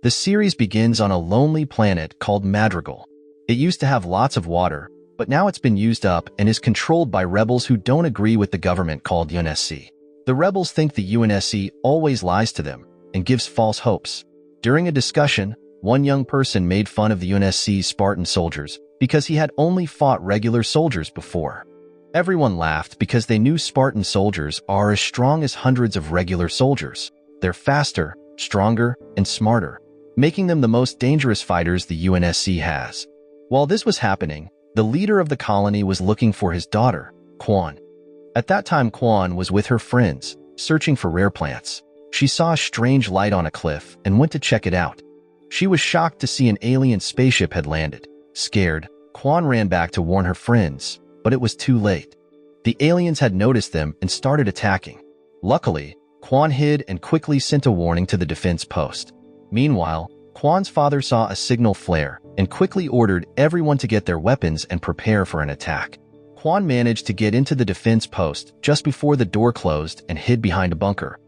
The series begins on a lonely planet called Madrigal. It used to have lots of water, but now it's been used up and is controlled by rebels who don't agree with the government called UNSC. The rebels think the UNSC always lies to them and gives false hopes. During a discussion, one young person made fun of the UNSC's Spartan soldiers because he had only fought regular soldiers before. Everyone laughed because they knew Spartan soldiers are as strong as hundreds of regular soldiers. They're faster, stronger, and smarter, making them the most dangerous fighters the UNSC has. While this was happening, the leader of the colony was looking for his daughter, Quan. At that time, Quan was with her friends, searching for rare plants. She saw a strange light on a cliff and went to check it out. She was shocked to see an alien spaceship had landed. Scared, Quan ran back to warn her friends, but it was too late. The aliens had noticed them and started attacking. Luckily, Quan hid and quickly sent a warning to the defense post. Meanwhile, Quan's father saw a signal flare and quickly ordered everyone to get their weapons and prepare for an attack. Quan managed to get into the defense post just before the door closed and hid behind a bunker.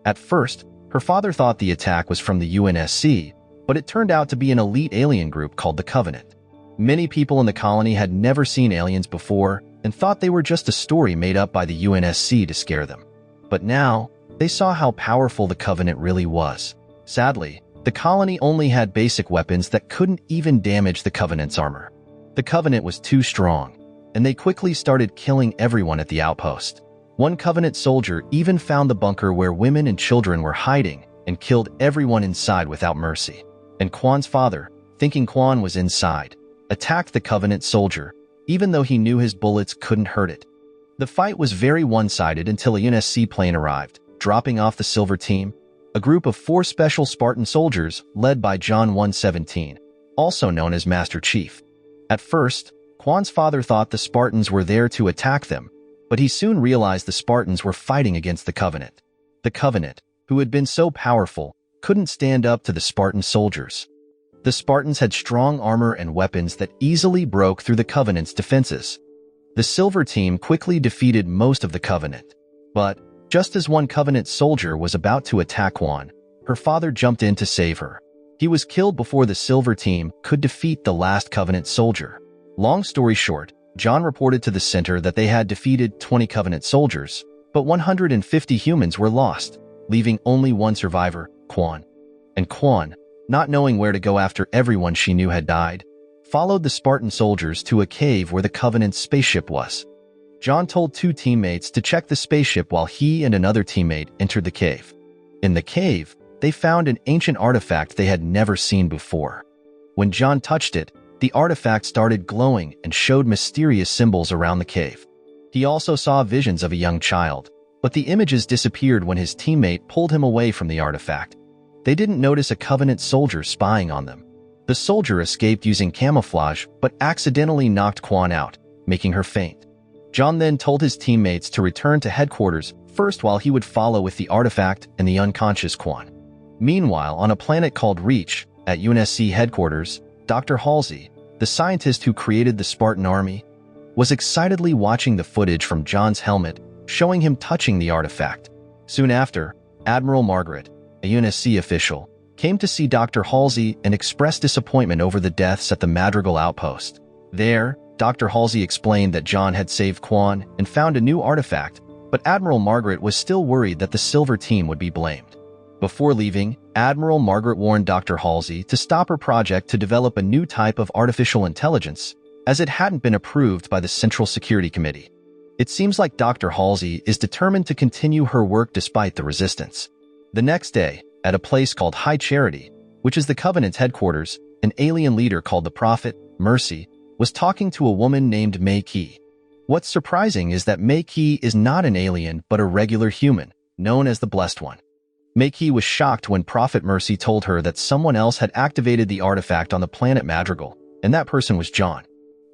At first, her father thought the attack was from the UNSC, but it turned out to be an elite alien group called the Covenant. Many people in the colony had never seen aliens before and thought they were just a story made up by the UNSC to scare them. But now, they saw how powerful the Covenant really was. Sadly, the colony only had basic weapons that couldn't even damage the Covenant's armor. The Covenant was too strong, and they quickly started killing everyone at the outpost. One Covenant soldier even found the bunker where women and children were hiding and killed everyone inside without mercy. And Quan's father, thinking Quan was inside, attacked the Covenant soldier, even though he knew his bullets couldn't hurt it. The fight was very one-sided until a UNSC plane arrived, dropping off the Silver Team, a group of 4 special Spartan soldiers led by John 117, also known as Master Chief. At first, Quan's father thought the Spartans were there to attack them, but he soon realized the Spartans were fighting against the Covenant. The Covenant, who had been so powerful, couldn't stand up to the Spartan soldiers. The Spartans had strong armor and weapons that easily broke through the Covenant's defenses. The Silver Team quickly defeated most of the Covenant. But, just as one Covenant soldier was about to attack Quan, her father jumped in to save her. He was killed before the Silver Team could defeat the last Covenant soldier. Long story short, John reported to the center that they had defeated 20 Covenant soldiers, but 150 humans were lost, leaving only one survivor, Quan. And Quan, not knowing where to go after everyone she knew had died, followed the Spartan soldiers to a cave where the Covenant's spaceship was. John told 2 teammates to check the spaceship while he and another teammate entered the cave. In the cave, they found an ancient artifact they had never seen before. When John touched it, the artifact started glowing and showed mysterious symbols around the cave. He also saw visions of a young child, but the images disappeared when his teammate pulled him away from the artifact. They didn't notice a Covenant soldier spying on them. The soldier escaped using camouflage, but accidentally knocked Quan out, making her faint. John then told his teammates to return to headquarters first while he would follow with the artifact and the unconscious Quan. Meanwhile, on a planet called Reach, at UNSC headquarters, Dr. Halsey, the scientist who created the Spartan army, was excitedly watching the footage from John's helmet, showing him touching the artifact. Soon after, Admiral Margaret, a UNSC official, came to see Dr. Halsey and expressed disappointment over the deaths at the Madrigal outpost. There, Dr. Halsey explained that John had saved Quan and found a new artifact, but Admiral Margaret was still worried that the Silver Team would be blamed. Before leaving, Admiral Margaret warned Dr. Halsey to stop her project to develop a new type of artificial intelligence, as it hadn't been approved by the Central Security Committee. It seems like Dr. Halsey is determined to continue her work despite the resistance. The next day, at a place called High Charity, which is the Covenant's headquarters, an alien leader called the Prophet, Mercy, was talking to a woman named Mei Qi. What's surprising is that Mei Qi is not an alien but a regular human, known as the Blessed One. Mei Qi was shocked when Prophet Mercy told her that someone else had activated the artifact on the planet Madrigal, and that person was John.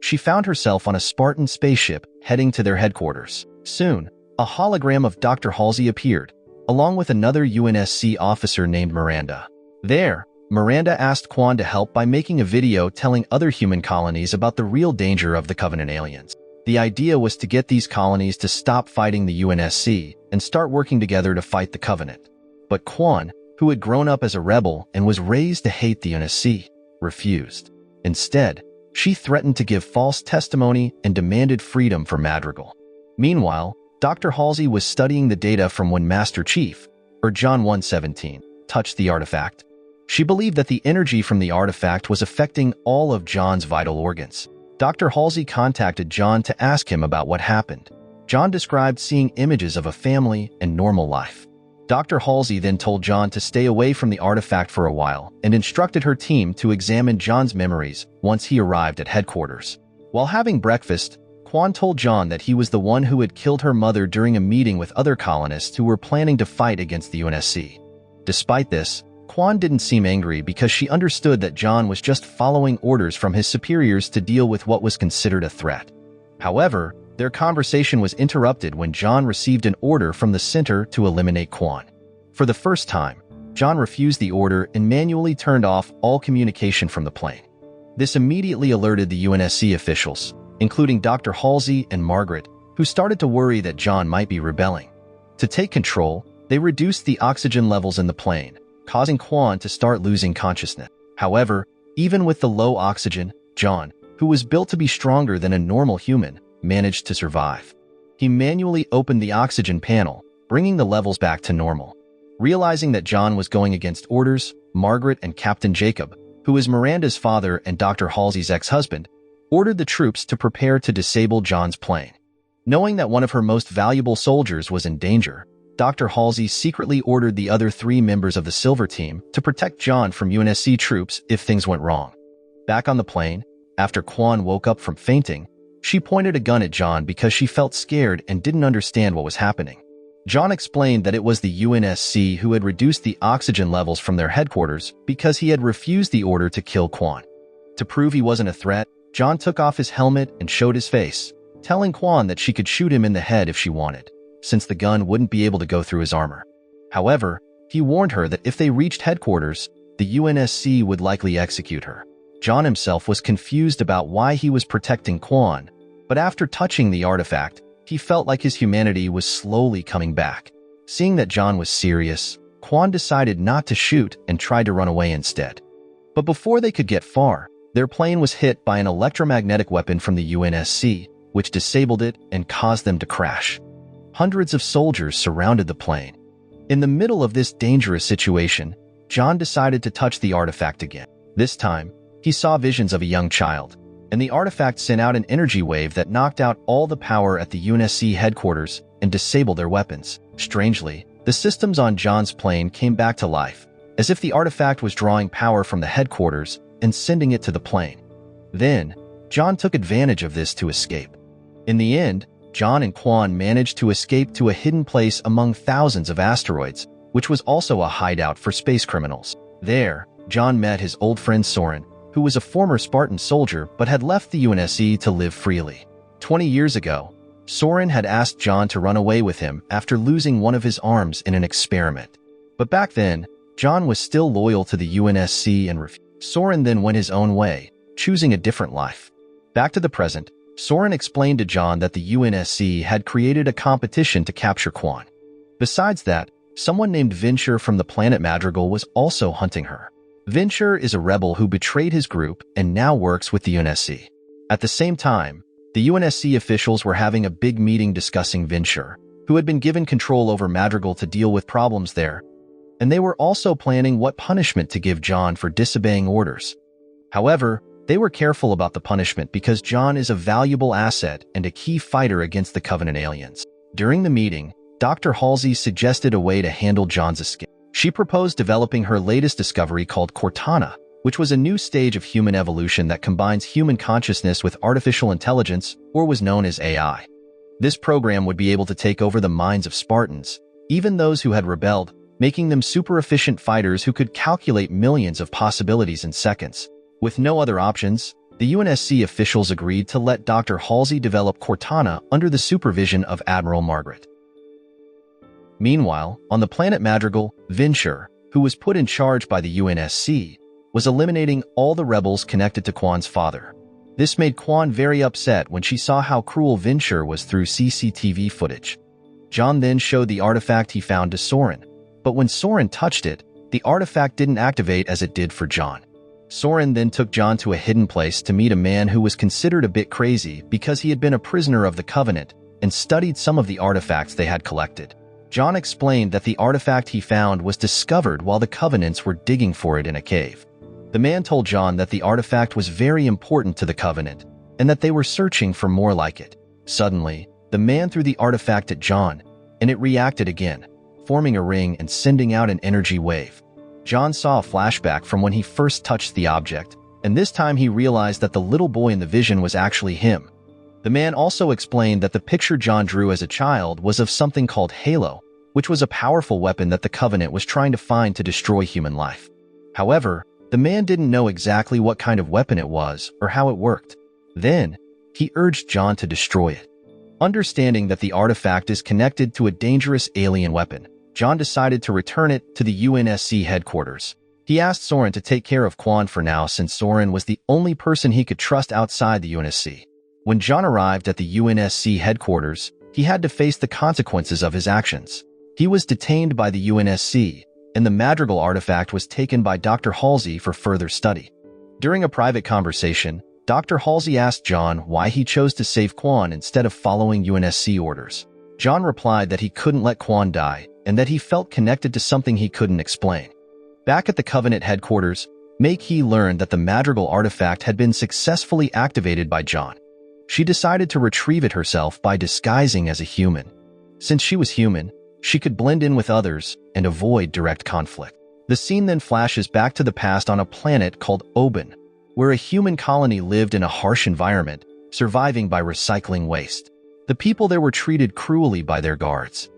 She found herself on a Spartan spaceship heading to their headquarters. Soon, a hologram of Dr. Halsey appeared, along with another UNSC officer named Miranda. There, Miranda asked Quan to help by making a video telling other human colonies about the real danger of the Covenant aliens. The idea was to get these colonies to stop fighting the UNSC and start working together to fight the Covenant. But Quan, who had grown up as a rebel and was raised to hate the UNSC, refused. Instead, she threatened to give false testimony and demanded freedom for Madrigal. Meanwhile, Dr. Halsey was studying the data from when Master Chief, or John 117, touched the artifact. She believed that the energy from the artifact was affecting all of John's vital organs. Dr. Halsey contacted John to ask him about what happened. John described seeing images of a family and normal life. Dr. Halsey then told John to stay away from the artifact for a while and instructed her team to examine John's memories once he arrived at headquarters. While having breakfast, Quan told John that he was the one who had killed her mother during a meeting with other colonists who were planning to fight against the UNSC. Despite this, Quan didn't seem angry because she understood that John was just following orders from his superiors to deal with what was considered a threat. However, their conversation was interrupted when John received an order from the center to eliminate Quan. For the first time, John refused the order and manually turned off all communication from the plane. This immediately alerted the UNSC officials, including Dr. Halsey and Margaret, who started to worry that John might be rebelling. To take control, they reduced the oxygen levels in the plane, causing Quan to start losing consciousness. However, even with the low oxygen, John, who was built to be stronger than a normal human, managed to survive. He manually opened the oxygen panel, bringing the levels back to normal. Realizing that John was going against orders, Margaret and Captain Jacob, who is Miranda's father and Dr. Halsey's ex-husband, ordered the troops to prepare to disable John's plane. Knowing that one of her most valuable soldiers was in danger, Dr. Halsey secretly ordered the other 3 members of the Silver Team to protect John from UNSC troops if things went wrong. Back on the plane, after Quan woke up from fainting, she pointed a gun at John because she felt scared and didn't understand what was happening. John explained that it was the UNSC who had reduced the oxygen levels from their headquarters because he had refused the order to kill Quan. To prove he wasn't a threat, John took off his helmet and showed his face, telling Quan that she could shoot him in the head if she wanted, since the gun wouldn't be able to go through his armor. However, he warned her that if they reached headquarters, the UNSC would likely execute her. John himself was confused about why he was protecting Quan, but after touching the artifact, he felt like his humanity was slowly coming back. Seeing that John was serious, Quan decided not to shoot and tried to run away instead. But before they could get far, their plane was hit by an electromagnetic weapon from the UNSC, which disabled it and caused them to crash. Hundreds of soldiers surrounded the plane. In the middle of this dangerous situation, John decided to touch the artifact again. This time, he saw visions of a young child, and the artifact sent out an energy wave that knocked out all the power at the UNSC headquarters and disabled their weapons. Strangely, the systems on John's plane came back to life, as if the artifact was drawing power from the headquarters and sending it to the plane. Then, John took advantage of this to escape. In the end, John and Quan managed to escape to a hidden place among thousands of asteroids, which was also a hideout for space criminals. There, John met his old friend Soren, who was a former Spartan soldier but had left the UNSC to live freely. 20 years ago, Soren had asked John to run away with him after losing one of his arms in an experiment. But back then, John was still loyal to the UNSC and refused. Soren then went his own way, choosing a different life. Back to the present, Soren explained to John that the UNSC had created a competition to capture Quan. Besides that, someone named Venture from the planet Madrigal was also hunting her. Venture is a rebel who betrayed his group and now works with the UNSC. At the same time, the UNSC officials were having a big meeting discussing Venture, who had been given control over Madrigal to deal with problems there, and they were also planning what punishment to give John for disobeying orders. However, they were careful about the punishment because John is a valuable asset and a key fighter against the Covenant aliens. During the meeting, Dr. Halsey suggested a way to handle John's escape. She proposed developing her latest discovery called Cortana, which was a new stage of human evolution that combines human consciousness with artificial intelligence, or was known as AI. This program would be able to take over the minds of Spartans, even those who had rebelled, making them super-efficient fighters who could calculate millions of possibilities in seconds. With no other options, the UNSC officials agreed to let Dr. Halsey develop Cortana under the supervision of Admiral Margaret. Meanwhile, on the planet Madrigal, Venture, who was put in charge by the UNSC, was eliminating all the rebels connected to Quan's father. This made Quan very upset when she saw how cruel Venture was through CCTV footage. John then showed the artifact he found to Soren, but when Soren touched it, the artifact didn't activate as it did for John. Soren then took John to a hidden place to meet a man who was considered a bit crazy because he had been a prisoner of the Covenant and studied some of the artifacts they had collected. John explained that the artifact he found was discovered while the Covenants were digging for it in a cave. The man told John that the artifact was very important to the Covenant and that they were searching for more like it. Suddenly, the man threw the artifact at John, and it reacted again, forming a ring and sending out an energy wave. John saw a flashback from when he first touched the object, and this time he realized that the little boy in the vision was actually him. The man also explained that the picture John drew as a child was of something called Halo, which was a powerful weapon that the Covenant was trying to find to destroy human life. However, the man didn't know exactly what kind of weapon it was or how it worked. Then, he urged John to destroy it. Understanding that the artifact is connected to a dangerous alien weapon, John decided to return it to the UNSC headquarters. He asked Soren to take care of Quan for now since Soren was the only person he could trust outside the UNSC. When John arrived at the UNSC headquarters, he had to face the consequences of his actions. He was detained by the UNSC, and the Madrigal artifact was taken by Dr. Halsey for further study. During a private conversation, Dr. Halsey asked John why he chose to save Quan instead of following UNSC orders. John replied that he couldn't let Quan die, and that he felt connected to something he couldn't explain. Back at the Covenant headquarters, Mei-Qi learned that the Madrigal artifact had been successfully activated by John. She decided to retrieve it herself by disguising as a human. Since she was human, she could blend in with others and avoid direct conflict. The scene then flashes back to the past on a planet called Oban, where a human colony lived in a harsh environment, surviving by recycling waste. The people there were treated cruelly by their guards.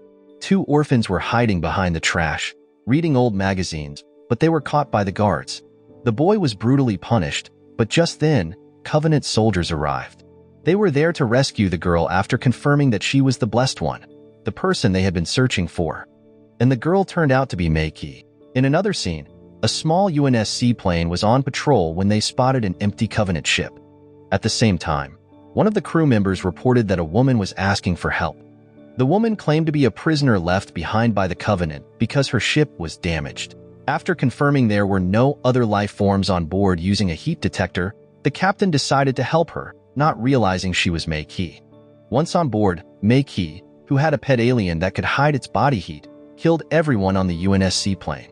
2 orphans were hiding behind the trash, reading old magazines, but they were caught by the guards. The boy was brutally punished, but just then, Covenant soldiers arrived. They were there to rescue the girl after confirming that she was the blessed one, the person they had been searching for. And the girl turned out to be Mei-Qi. In another scene, a small UNSC plane was on patrol when they spotted an empty Covenant ship. At the same time, one of the crew members reported that a woman was asking for help. The woman claimed to be a prisoner left behind by the Covenant because her ship was damaged. After confirming there were no other life forms on board using a heat detector, the captain decided to help her, not realizing she was Mei-Qi. Once on board, Mei-Qi, who had a pet alien that could hide its body heat, killed everyone on the UNSC plane.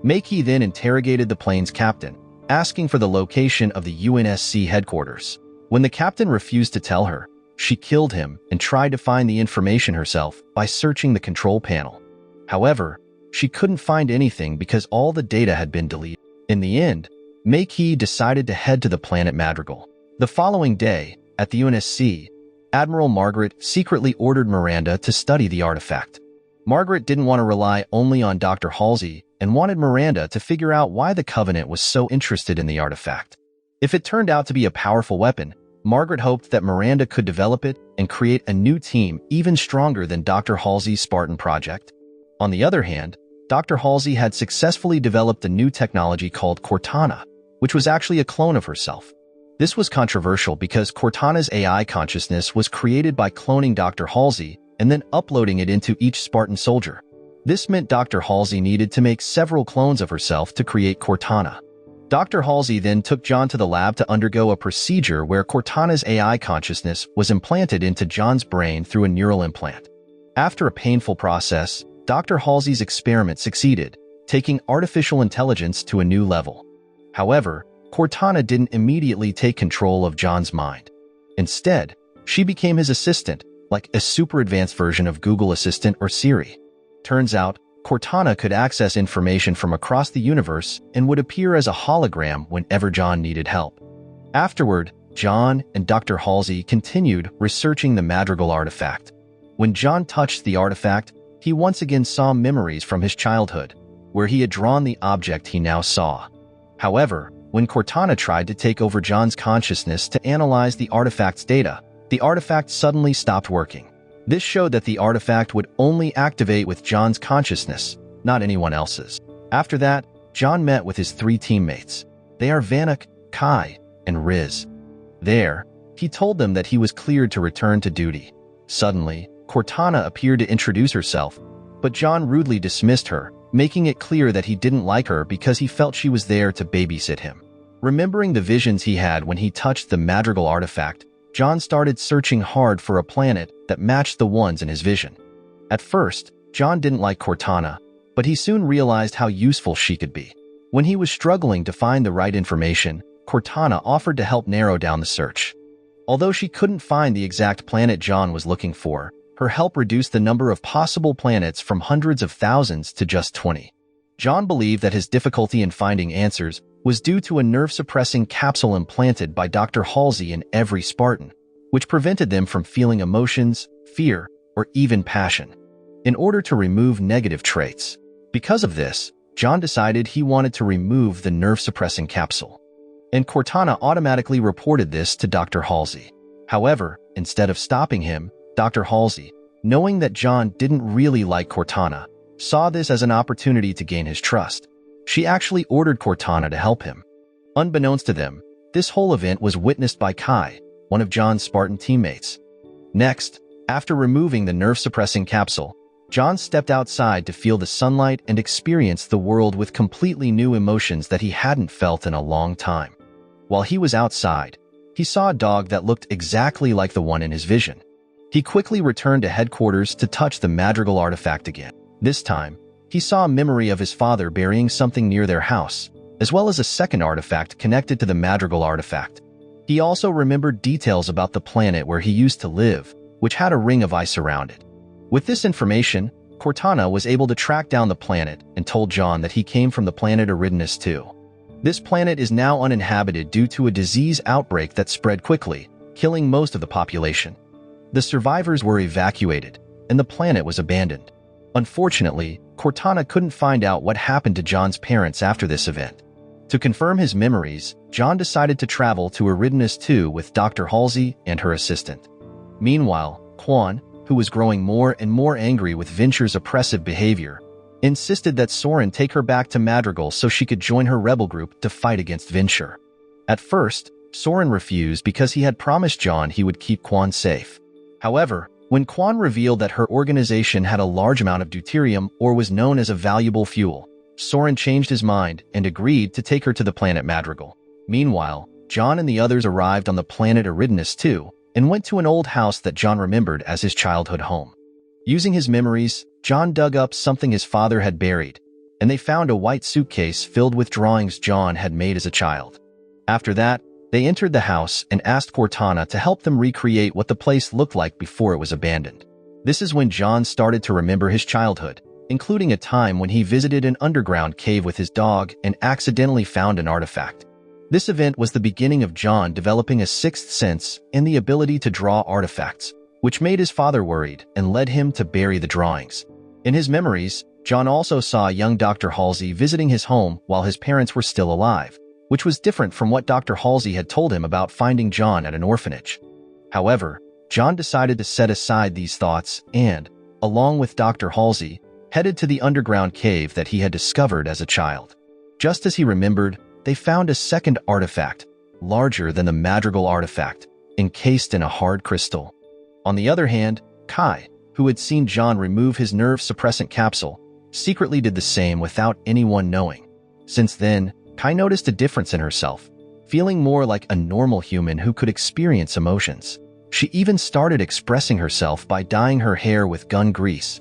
Mei-Qi then interrogated the plane's captain, asking for the location of the UNSC headquarters. When the captain refused to tell her, she killed him and tried to find the information herself by searching the control panel. However, she couldn't find anything because all the data had been deleted. In the end, Mei-Qi decided to head to the planet Madrigal. The following day, at the UNSC, Admiral Margaret secretly ordered Miranda to study the artifact. Margaret didn't want to rely only on Dr. Halsey and wanted Miranda to figure out why the Covenant was so interested in the artifact. If it turned out to be a powerful weapon, Margaret hoped that Miranda could develop it and create a new team even stronger than Dr. Halsey's Spartan project. On the other hand, Dr. Halsey had successfully developed a new technology called Cortana, which was actually a clone of herself. This was controversial because Cortana's AI consciousness was created by cloning Dr. Halsey and then uploading it into each Spartan soldier. This meant Dr. Halsey needed to make several clones of herself to create Cortana. Dr. Halsey then took John to the lab to undergo a procedure where Cortana's AI consciousness was implanted into John's brain through a neural implant. After a painful process, Dr. Halsey's experiment succeeded, taking artificial intelligence to a new level. However, Cortana didn't immediately take control of John's mind. Instead, she became his assistant, like a super advanced version of Google Assistant or Siri. Turns out, Cortana could access information from across the universe and would appear as a hologram whenever John needed help. Afterward, John and Dr. Halsey continued researching the Madrigal artifact. When John touched the artifact, he once again saw memories from his childhood, where he had drawn the object he now saw. However, when Cortana tried to take over John's consciousness to analyze the artifact's data, the artifact suddenly stopped working. This showed that the artifact would only activate with John's consciousness, not anyone else's. After that, John met with his 3 teammates. They are Vanek, Kai, and Riz. There, he told them that he was cleared to return to duty. Suddenly, Cortana appeared to introduce herself, but John rudely dismissed her, making it clear that he didn't like her because he felt she was there to babysit him. Remembering the visions he had when he touched the Madrigal artifact, John started searching hard for a planet that matched the ones in his vision. At first, John didn't like Cortana, but he soon realized how useful she could be. When he was struggling to find the right information, Cortana offered to help narrow down the search. Although she couldn't find the exact planet John was looking for, her help reduced the number of possible planets from hundreds of thousands to just 20. John believed that his difficulty in finding answers was due to a nerve-suppressing capsule implanted by Dr. Halsey in every Spartan, which prevented them from feeling emotions, fear, or even passion, in order to remove negative traits. Because of this, John decided he wanted to remove the nerve-suppressing capsule, and Cortana automatically reported this to Dr. Halsey. However, instead of stopping him, Dr. Halsey, knowing that John didn't really like Cortana, saw this as an opportunity to gain his trust. She actually ordered Cortana to help him. Unbeknownst to them, this whole event was witnessed by Kai, one of John's Spartan teammates. Next, after removing the nerve-suppressing capsule, John stepped outside to feel the sunlight and experience the world with completely new emotions that he hadn't felt in a long time. While he was outside, he saw a dog that looked exactly like the one in his vision. He quickly returned to headquarters to touch the Madrigal artifact again. This time, he saw a memory of his father burying something near their house, as well as a second artifact connected to the Madrigal artifact. He also remembered details about the planet where he used to live, which had a ring of ice around it. With this information, Cortana was able to track down the planet and told John that he came from the planet Eridanus II. This planet is now uninhabited due to a disease outbreak that spread quickly, killing most of the population. The survivors were evacuated, and the planet was abandoned. Unfortunately, Cortana couldn't find out what happened to John's parents after this event. To confirm his memories, John decided to travel to Eridanus II with Dr. Halsey and her assistant. Meanwhile, Quan, who was growing more and more angry with Venture's oppressive behavior, insisted that Soren take her back to Madrigal so she could join her rebel group to fight against Venture. At first, Soren refused because he had promised John he would keep Quan safe. However, when Quan revealed that her organization had a large amount of deuterium or was known as a valuable fuel, Soren changed his mind and agreed to take her to the planet Madrigal. Meanwhile, John and the others arrived on the planet Eridanus II and went to an old house that John remembered as his childhood home. Using his memories, John dug up something his father had buried, and they found a white suitcase filled with drawings John had made as a child. After that, they entered the house and asked Cortana to help them recreate what the place looked like before it was abandoned. This is when John started to remember his childhood, including a time when he visited an underground cave with his dog and accidentally found an artifact. This event was the beginning of John developing a sixth sense and the ability to draw artifacts, which made his father worried and led him to bury the drawings. In his memories, John also saw young Dr. Halsey visiting his home while his parents were still alive, which was different from what Dr. Halsey had told him about finding John at an orphanage. However, John decided to set aside these thoughts and, along with Dr. Halsey, headed to the underground cave that he had discovered as a child. Just as he remembered, they found a second artifact, larger than the Madrigal artifact, encased in a hard crystal. On the other hand, Kai, who had seen John remove his nerve-suppressant capsule, secretly did the same without anyone knowing. Since then, Kai noticed a difference in herself, feeling more like a normal human who could experience emotions. She even started expressing herself by dyeing her hair with gun grease.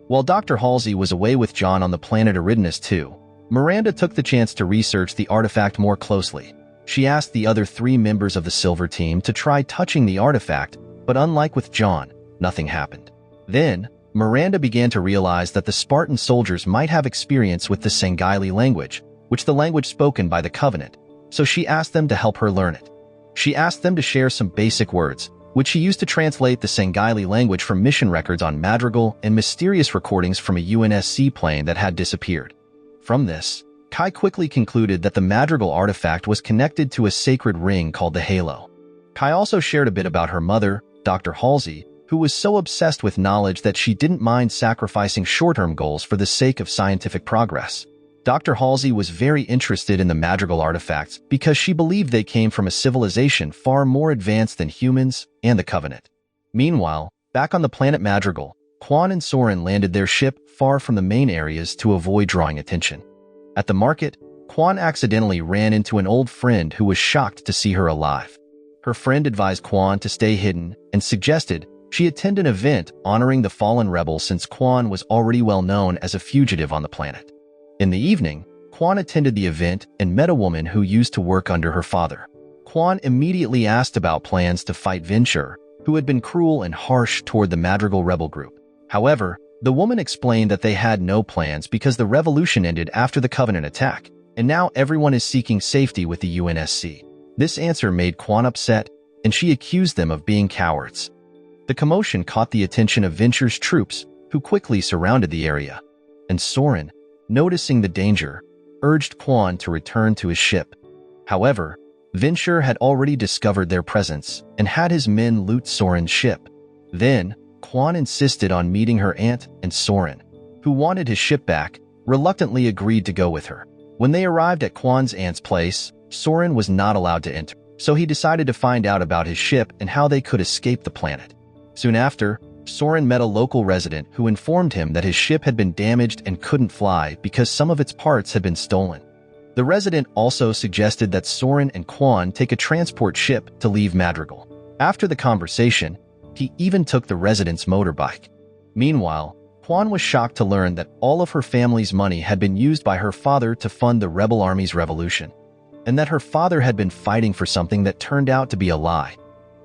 While Dr. Halsey was away with John on the planet Eridanus II, Miranda took the chance to research the artifact more closely. She asked the other 3 members of the Silver Team to try touching the artifact, but unlike with John, nothing happened. Then, Miranda began to realize that the Spartan soldiers might have experience with the Sangheili language, which the language spoken by the Covenant, so she asked them to help her learn it. She asked them to share some basic words, which she used to translate the Sangheili language from mission records on Madrigal and mysterious recordings from a UNSC plane that had disappeared. From this, Kai quickly concluded that the Madrigal artifact was connected to a sacred ring called the Halo. Kai also shared a bit about her mother, Dr. Halsey, who was so obsessed with knowledge that she didn't mind sacrificing short-term goals for the sake of scientific progress. Dr. Halsey was very interested in the Madrigal artifacts because she believed they came from a civilization far more advanced than humans and the Covenant. Meanwhile, back on the planet Madrigal, Quan and Soren landed their ship far from the main areas to avoid drawing attention. At the market, Quan accidentally ran into an old friend who was shocked to see her alive. Her friend advised Quan to stay hidden and suggested she attend an event honoring the fallen rebel since Quan was already well known as a fugitive on the planet. In the evening, Quan attended the event and met a woman who used to work under her father. Quan immediately asked about plans to fight Venture, who had been cruel and harsh toward the Madrigal rebel group. However, the woman explained that they had no plans because the revolution ended after the Covenant attack, and now everyone is seeking safety with the UNSC. This answer made Quan upset, and she accused them of being cowards. The commotion caught the attention of Venture's troops, who quickly surrounded the area, and Soren, noticing the danger, urged Quan to return to his ship. However, Venture had already discovered their presence and had his men loot Soren's ship. Then, Quan insisted on meeting her aunt, and Soren, who wanted his ship back, reluctantly agreed to go with her. When they arrived at Quan's aunt's place, Soren was not allowed to enter, so he decided to find out about his ship and how they could escape the planet. Soon after, Soren met a local resident who informed him that his ship had been damaged and couldn't fly because some of its parts had been stolen. The resident also suggested that Soren and Quan take a transport ship to leave Madrigal. After the conversation, he even took the resident's motorbike. Meanwhile, Quan was shocked to learn that all of her family's money had been used by her father to fund the rebel army's revolution, and that her father had been fighting for something that turned out to be a lie.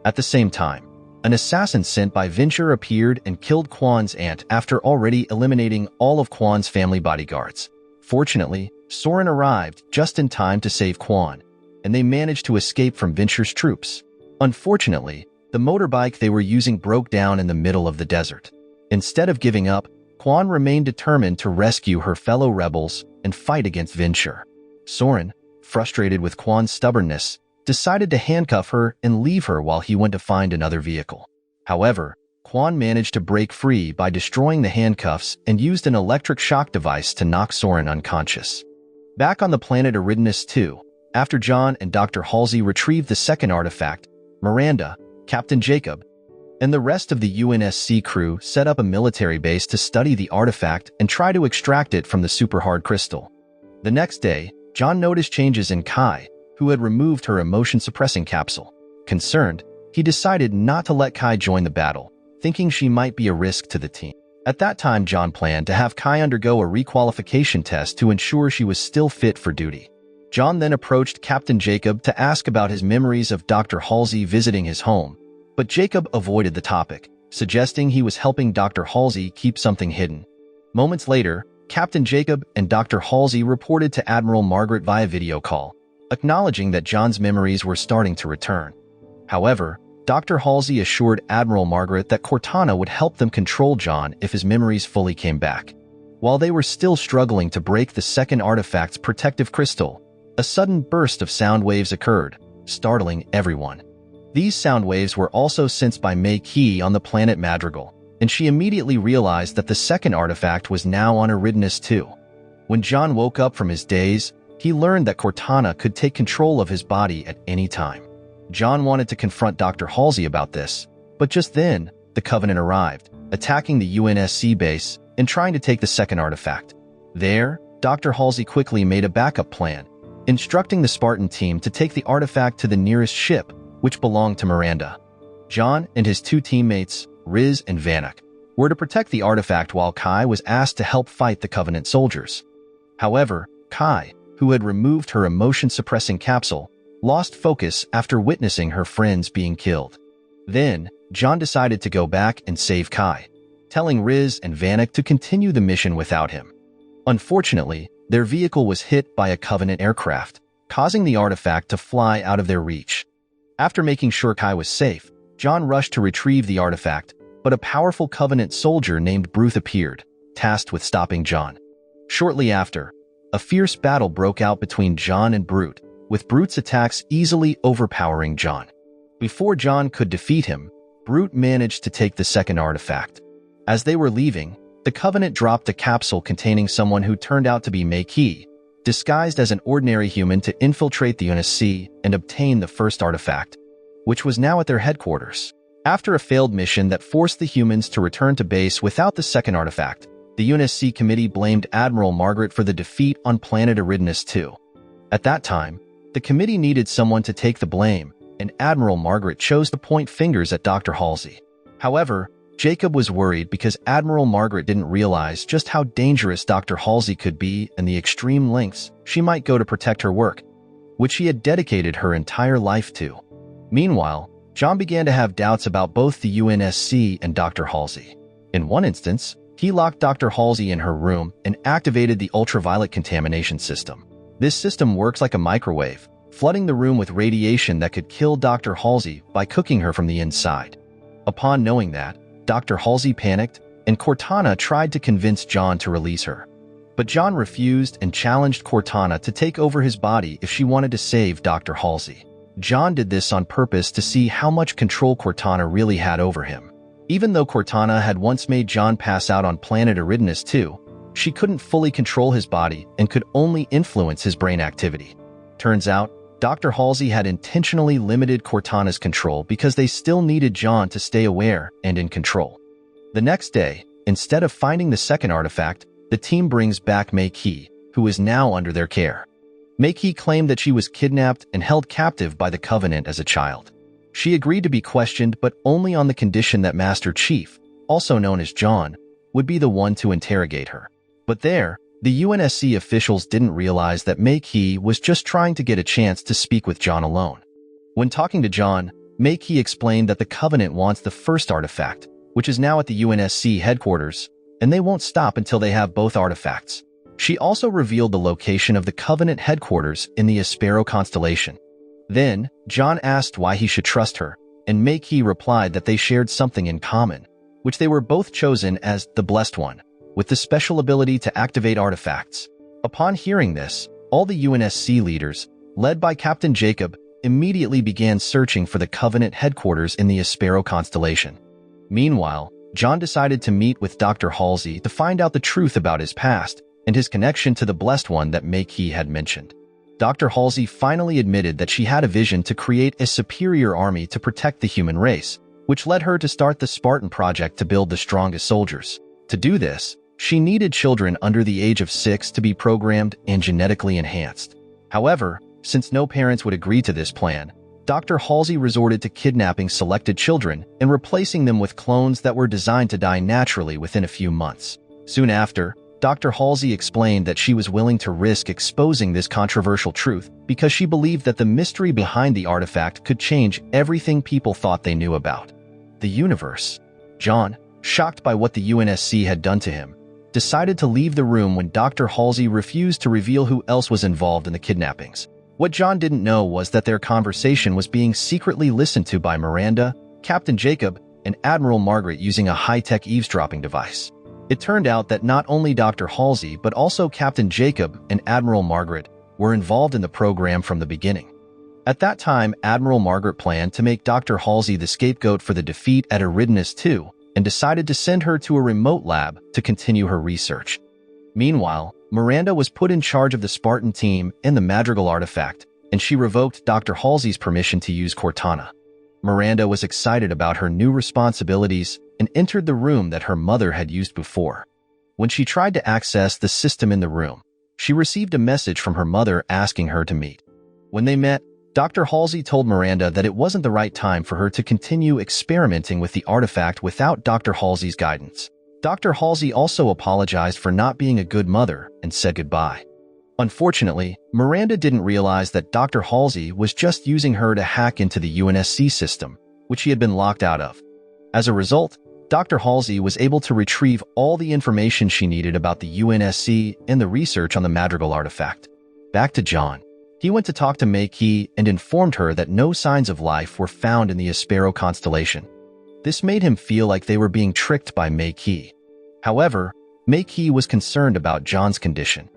At the same time, an assassin sent by Venture appeared and killed Quan's aunt after already eliminating all of Quan's family bodyguards. Fortunately, Soren arrived just in time to save Quan, and they managed to escape from Venture's troops. Unfortunately, the motorbike they were using broke down in the middle of the desert. Instead of giving up, Quan remained determined to rescue her fellow rebels and fight against Venture. Soren, frustrated with Quan's stubbornness, decided to handcuff her and leave her while he went to find another vehicle. However, Quan managed to break free by destroying the handcuffs and used an electric shock device to knock Soren unconscious. Back on the planet Eridanus II, after John and Dr. Halsey retrieved the second artifact, Miranda, Captain Jacob, and the rest of the UNSC crew set up a military base to study the artifact and try to extract it from the super-hard crystal. The next day, John noticed changes in Kai, who had removed her emotion-suppressing capsule. Concerned, he decided not to let Kai join the battle, thinking she might be a risk to the team. At that time, John planned to have Kai undergo a requalification test to ensure she was still fit for duty. John then approached Captain Jacob to ask about his memories of Dr. Halsey visiting his home, but Jacob avoided the topic, suggesting he was helping Dr. Halsey keep something hidden. Moments later, Captain Jacob and Dr. Halsey reported to Admiral Margaret via video call, acknowledging that John's memories were starting to return. However, Dr. Halsey assured Admiral Margaret that Cortana would help them control John if his memories fully came back. While they were still struggling to break the second artifact's protective crystal, a sudden burst of sound waves occurred, startling everyone. These sound waves were also sensed by Mei Qi on the planet Madrigal, and she immediately realized that the second artifact was now on Eridanus II. When John woke up from his daze, he learned that Cortana could take control of his body at any time. John wanted to confront Dr. Halsey about this, but just then, the Covenant arrived, attacking the UNSC base and trying to take the second artifact. There, Dr. Halsey quickly made a backup plan, instructing the Spartan team to take the artifact to the nearest ship, which belonged to Miranda. John and his two teammates, Riz and Vanek, were to protect the artifact while Kai was asked to help fight the Covenant soldiers. However, Kai, who had removed her emotion-suppressing capsule, lost focus after witnessing her friends being killed. Then, John decided to go back and save Kai, telling Riz and Vanek to continue the mission without him. Unfortunately, their vehicle was hit by a Covenant aircraft, causing the artifact to fly out of their reach. After making sure Kai was safe, John rushed to retrieve the artifact, but a powerful Covenant soldier named Bruth appeared, tasked with stopping John. Shortly after, a fierce battle broke out between John and Brute, with Brute's attacks easily overpowering John. Before John could defeat him, Brute managed to take the second artifact. As they were leaving, the Covenant dropped a capsule containing someone who turned out to be Mei Qi, disguised as an ordinary human to infiltrate the UNSC and obtain the first artifact, which was now at their headquarters. After a failed mission that forced the humans to return to base without the second artifact, the UNSC committee blamed Admiral Margaret for the defeat on planet Eridanus II. At that time, the committee needed someone to take the blame, and Admiral Margaret chose to point fingers at Dr. Halsey. However, Jacob was worried because Admiral Margaret didn't realize just how dangerous Dr. Halsey could be and the extreme lengths she might go to protect her work, which she had dedicated her entire life to. Meanwhile, John began to have doubts about both the UNSC and Dr. Halsey. In one instance, he locked Dr. Halsey in her room and activated the ultraviolet contamination system. This system works like a microwave, flooding the room with radiation that could kill Dr. Halsey by cooking her from the inside. Upon knowing that, Dr. Halsey panicked, and Cortana tried to convince John to release her. But John refused and challenged Cortana to take over his body if she wanted to save Dr. Halsey. John did this on purpose to see how much control Cortana really had over him. Even though Cortana had once made John pass out on planet Eridanus II, she couldn't fully control his body and could only influence his brain activity. Turns out, Dr. Halsey had intentionally limited Cortana's control because they still needed John to stay aware and in control. The next day, instead of finding the second artifact, the team brings back Mei Qi, who is now under their care. Mei Qi claimed that she was kidnapped and held captive by the Covenant as a child. She agreed to be questioned, but only on the condition that Master Chief, also known as John, would be the one to interrogate her. But there, the UNSC officials didn't realize that Mei Qi was just trying to get a chance to speak with John alone. When talking to John, Mei Qi explained that the Covenant wants the first artifact, which is now at the UNSC headquarters, and they won't stop until they have both artifacts. She also revealed the location of the Covenant headquarters in the Aspero constellation. Then, John asked why he should trust her, and Mei Qi replied that they shared something in common, which they were both chosen as the Blessed One, with the special ability to activate artifacts. Upon hearing this, all the UNSC leaders, led by Captain Jacob, immediately began searching for the Covenant headquarters in the Aspero constellation. Meanwhile, John decided to meet with Dr. Halsey to find out the truth about his past and his connection to the Blessed One that Mei Qi had mentioned. Dr. Halsey finally admitted that she had a vision to create a superior army to protect the human race, which led her to start the Spartan Project to build the strongest soldiers. To do this, she needed children under the age of 6 to be programmed and genetically enhanced. However, since no parents would agree to this plan, Dr. Halsey resorted to kidnapping selected children and replacing them with clones that were designed to die naturally within a few months. Soon after, Dr. Halsey explained that she was willing to risk exposing this controversial truth because she believed that the mystery behind the artifact could change everything people thought they knew about the universe. John, shocked by what the UNSC had done to him, decided to leave the room when Dr. Halsey refused to reveal who else was involved in the kidnappings. What John didn't know was that their conversation was being secretly listened to by Miranda, Captain Jacob, and Admiral Margaret using a high-tech eavesdropping device. It turned out that not only Dr. Halsey but also Captain Jacob and Admiral Margaret were involved in the program from the beginning. At that time, Admiral Margaret planned to make Dr. Halsey the scapegoat for the defeat at Eridanus II and decided to send her to a remote lab to continue her research. Meanwhile, Miranda was put in charge of the Spartan team and the Madrigal artifact, and she revoked Dr. Halsey's permission to use Cortana. Miranda was excited about her new responsibilities and entered the room that her mother had used before. When she tried to access the system in the room, she received a message from her mother asking her to meet. When they met, Dr. Halsey told Miranda that it wasn't the right time for her to continue experimenting with the artifact without Dr. Halsey's guidance. Dr. Halsey also apologized for not being a good mother and said goodbye. Unfortunately, Miranda didn't realize that Dr. Halsey was just using her to hack into the UNSC system, which she had been locked out of. As a result, Dr. Halsey was able to retrieve all the information she needed about the UNSC and the research on the Madrigal artifact. Back to John. He went to talk to Mei Qi and informed her that no signs of life were found in the Aspero constellation. This made him feel like they were being tricked by Mei Qi. However, Mei Qi was concerned about John's condition.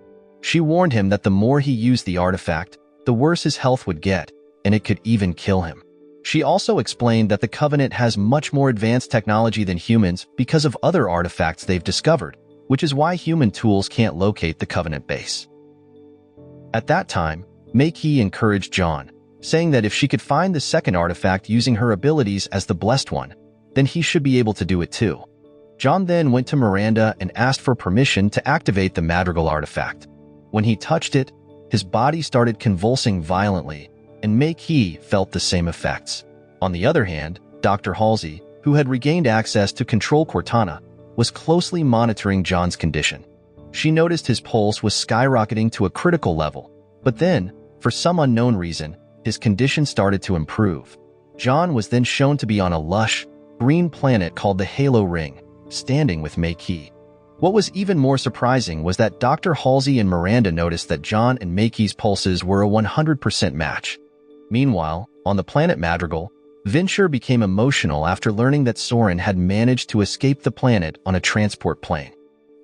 She warned him that the more he used the artifact, the worse his health would get, and it could even kill him. She also explained that the Covenant has much more advanced technology than humans because of other artifacts they've discovered, which is why human tools can't locate the Covenant base. At that time, Mei Qi encouraged John saying that if she could find the second artifact using her abilities as the Blessed One, then he should be able to do it too. John then went to Miranda and asked for permission to activate the Madrigal artifact. When he touched it, his body started convulsing violently, and Mei-Qi felt the same effects. On the other hand, Dr. Halsey, who had regained access to control Cortana, was closely monitoring John's condition. She noticed his pulse was skyrocketing to a critical level, but then, for some unknown reason, his condition started to improve. John was then shown to be on a lush, green planet called the Halo Ring, standing with Mei-Qi. What was even more surprising was that Dr. Halsey and Miranda noticed that John and Mei-Qi's pulses were a 100% match. Meanwhile, on the planet Madrigal, Vinsher became emotional after learning that Soren had managed to escape the planet on a transport plane.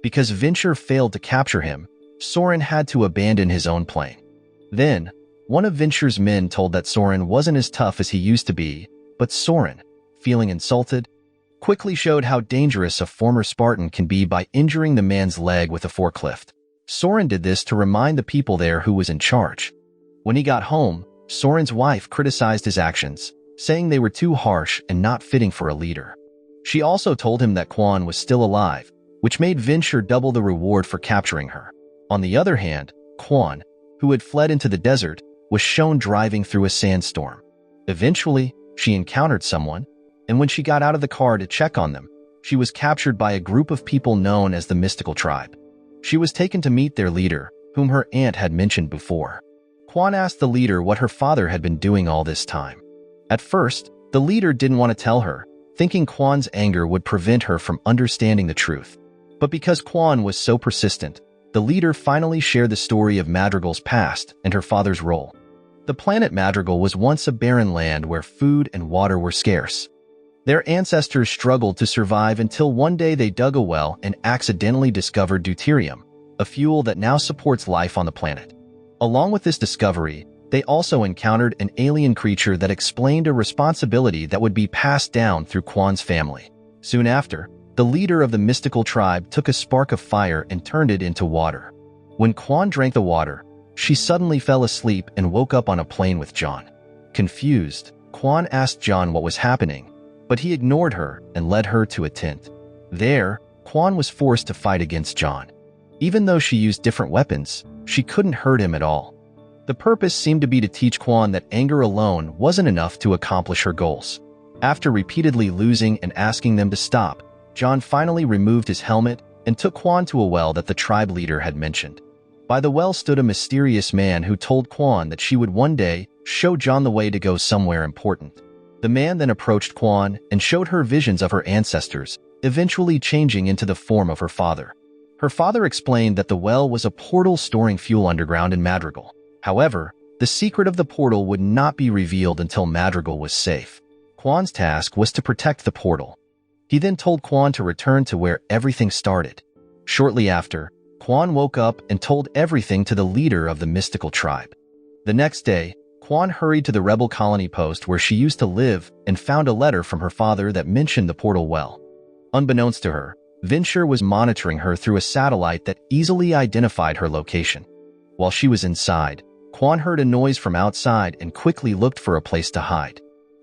Because Vinsher failed to capture him, Soren had to abandon his own plane. Then, one of Vinsher's men told that Soren wasn't as tough as he used to be, but Soren, feeling insulted, quickly showed how dangerous a former Spartan can be by injuring the man's leg with a forklift. Soren did this to remind the people there who was in charge. When he got home, Soren's wife criticized his actions, saying they were too harsh and not fitting for a leader. She also told him that Quan was still alive, which made Vinsher double the reward for capturing her. On the other hand, Quan, who had fled into the desert, was shown driving through a sandstorm. Eventually, she encountered someone, and when she got out of the car to check on them, she was captured by a group of people known as the Mystical Tribe. She was taken to meet their leader, whom her aunt had mentioned before. Quan asked the leader what her father had been doing all this time. At first, the leader didn't want to tell her, thinking Quan's anger would prevent her from understanding the truth. But because Quan was so persistent, the leader finally shared the story of Madrigal's past and her father's role. The planet Madrigal was once a barren land where food and water were scarce. Their ancestors struggled to survive until one day they dug a well and accidentally discovered deuterium, a fuel that now supports life on the planet. Along with this discovery, they also encountered an alien creature that explained a responsibility that would be passed down through Quan's family. Soon after, the leader of the Mystical Tribe took a spark of fire and turned it into water. When Quan drank the water, she suddenly fell asleep and woke up on a plane with John. Confused, Quan asked John what was happening, but he ignored her and led her to a tent. There, Quan was forced to fight against John. Even though she used different weapons, she couldn't hurt him at all. The purpose seemed to be to teach Quan that anger alone wasn't enough to accomplish her goals. After repeatedly losing and asking them to stop, John finally removed his helmet and took Quan to a well that the tribe leader had mentioned. By the well stood a mysterious man who told Quan that she would one day show John the way to go somewhere important. The man then approached Quan and showed her visions of her ancestors, eventually changing into the form of her father. Her father explained that the well was a portal storing fuel underground in Madrigal. However, the secret of the portal would not be revealed until Madrigal was safe. Quan's task was to protect the portal. He then told Quan to return to where everything started. Shortly after, Quan woke up and told everything to the leader of the Mystical Tribe. The next day, Quan hurried to the rebel colony post where she used to live and found a letter from her father that mentioned the portal well. Unbeknownst to her, Vinsher was monitoring her through a satellite that easily identified her location. While she was inside, Quan heard a noise from outside and quickly looked for a place to hide.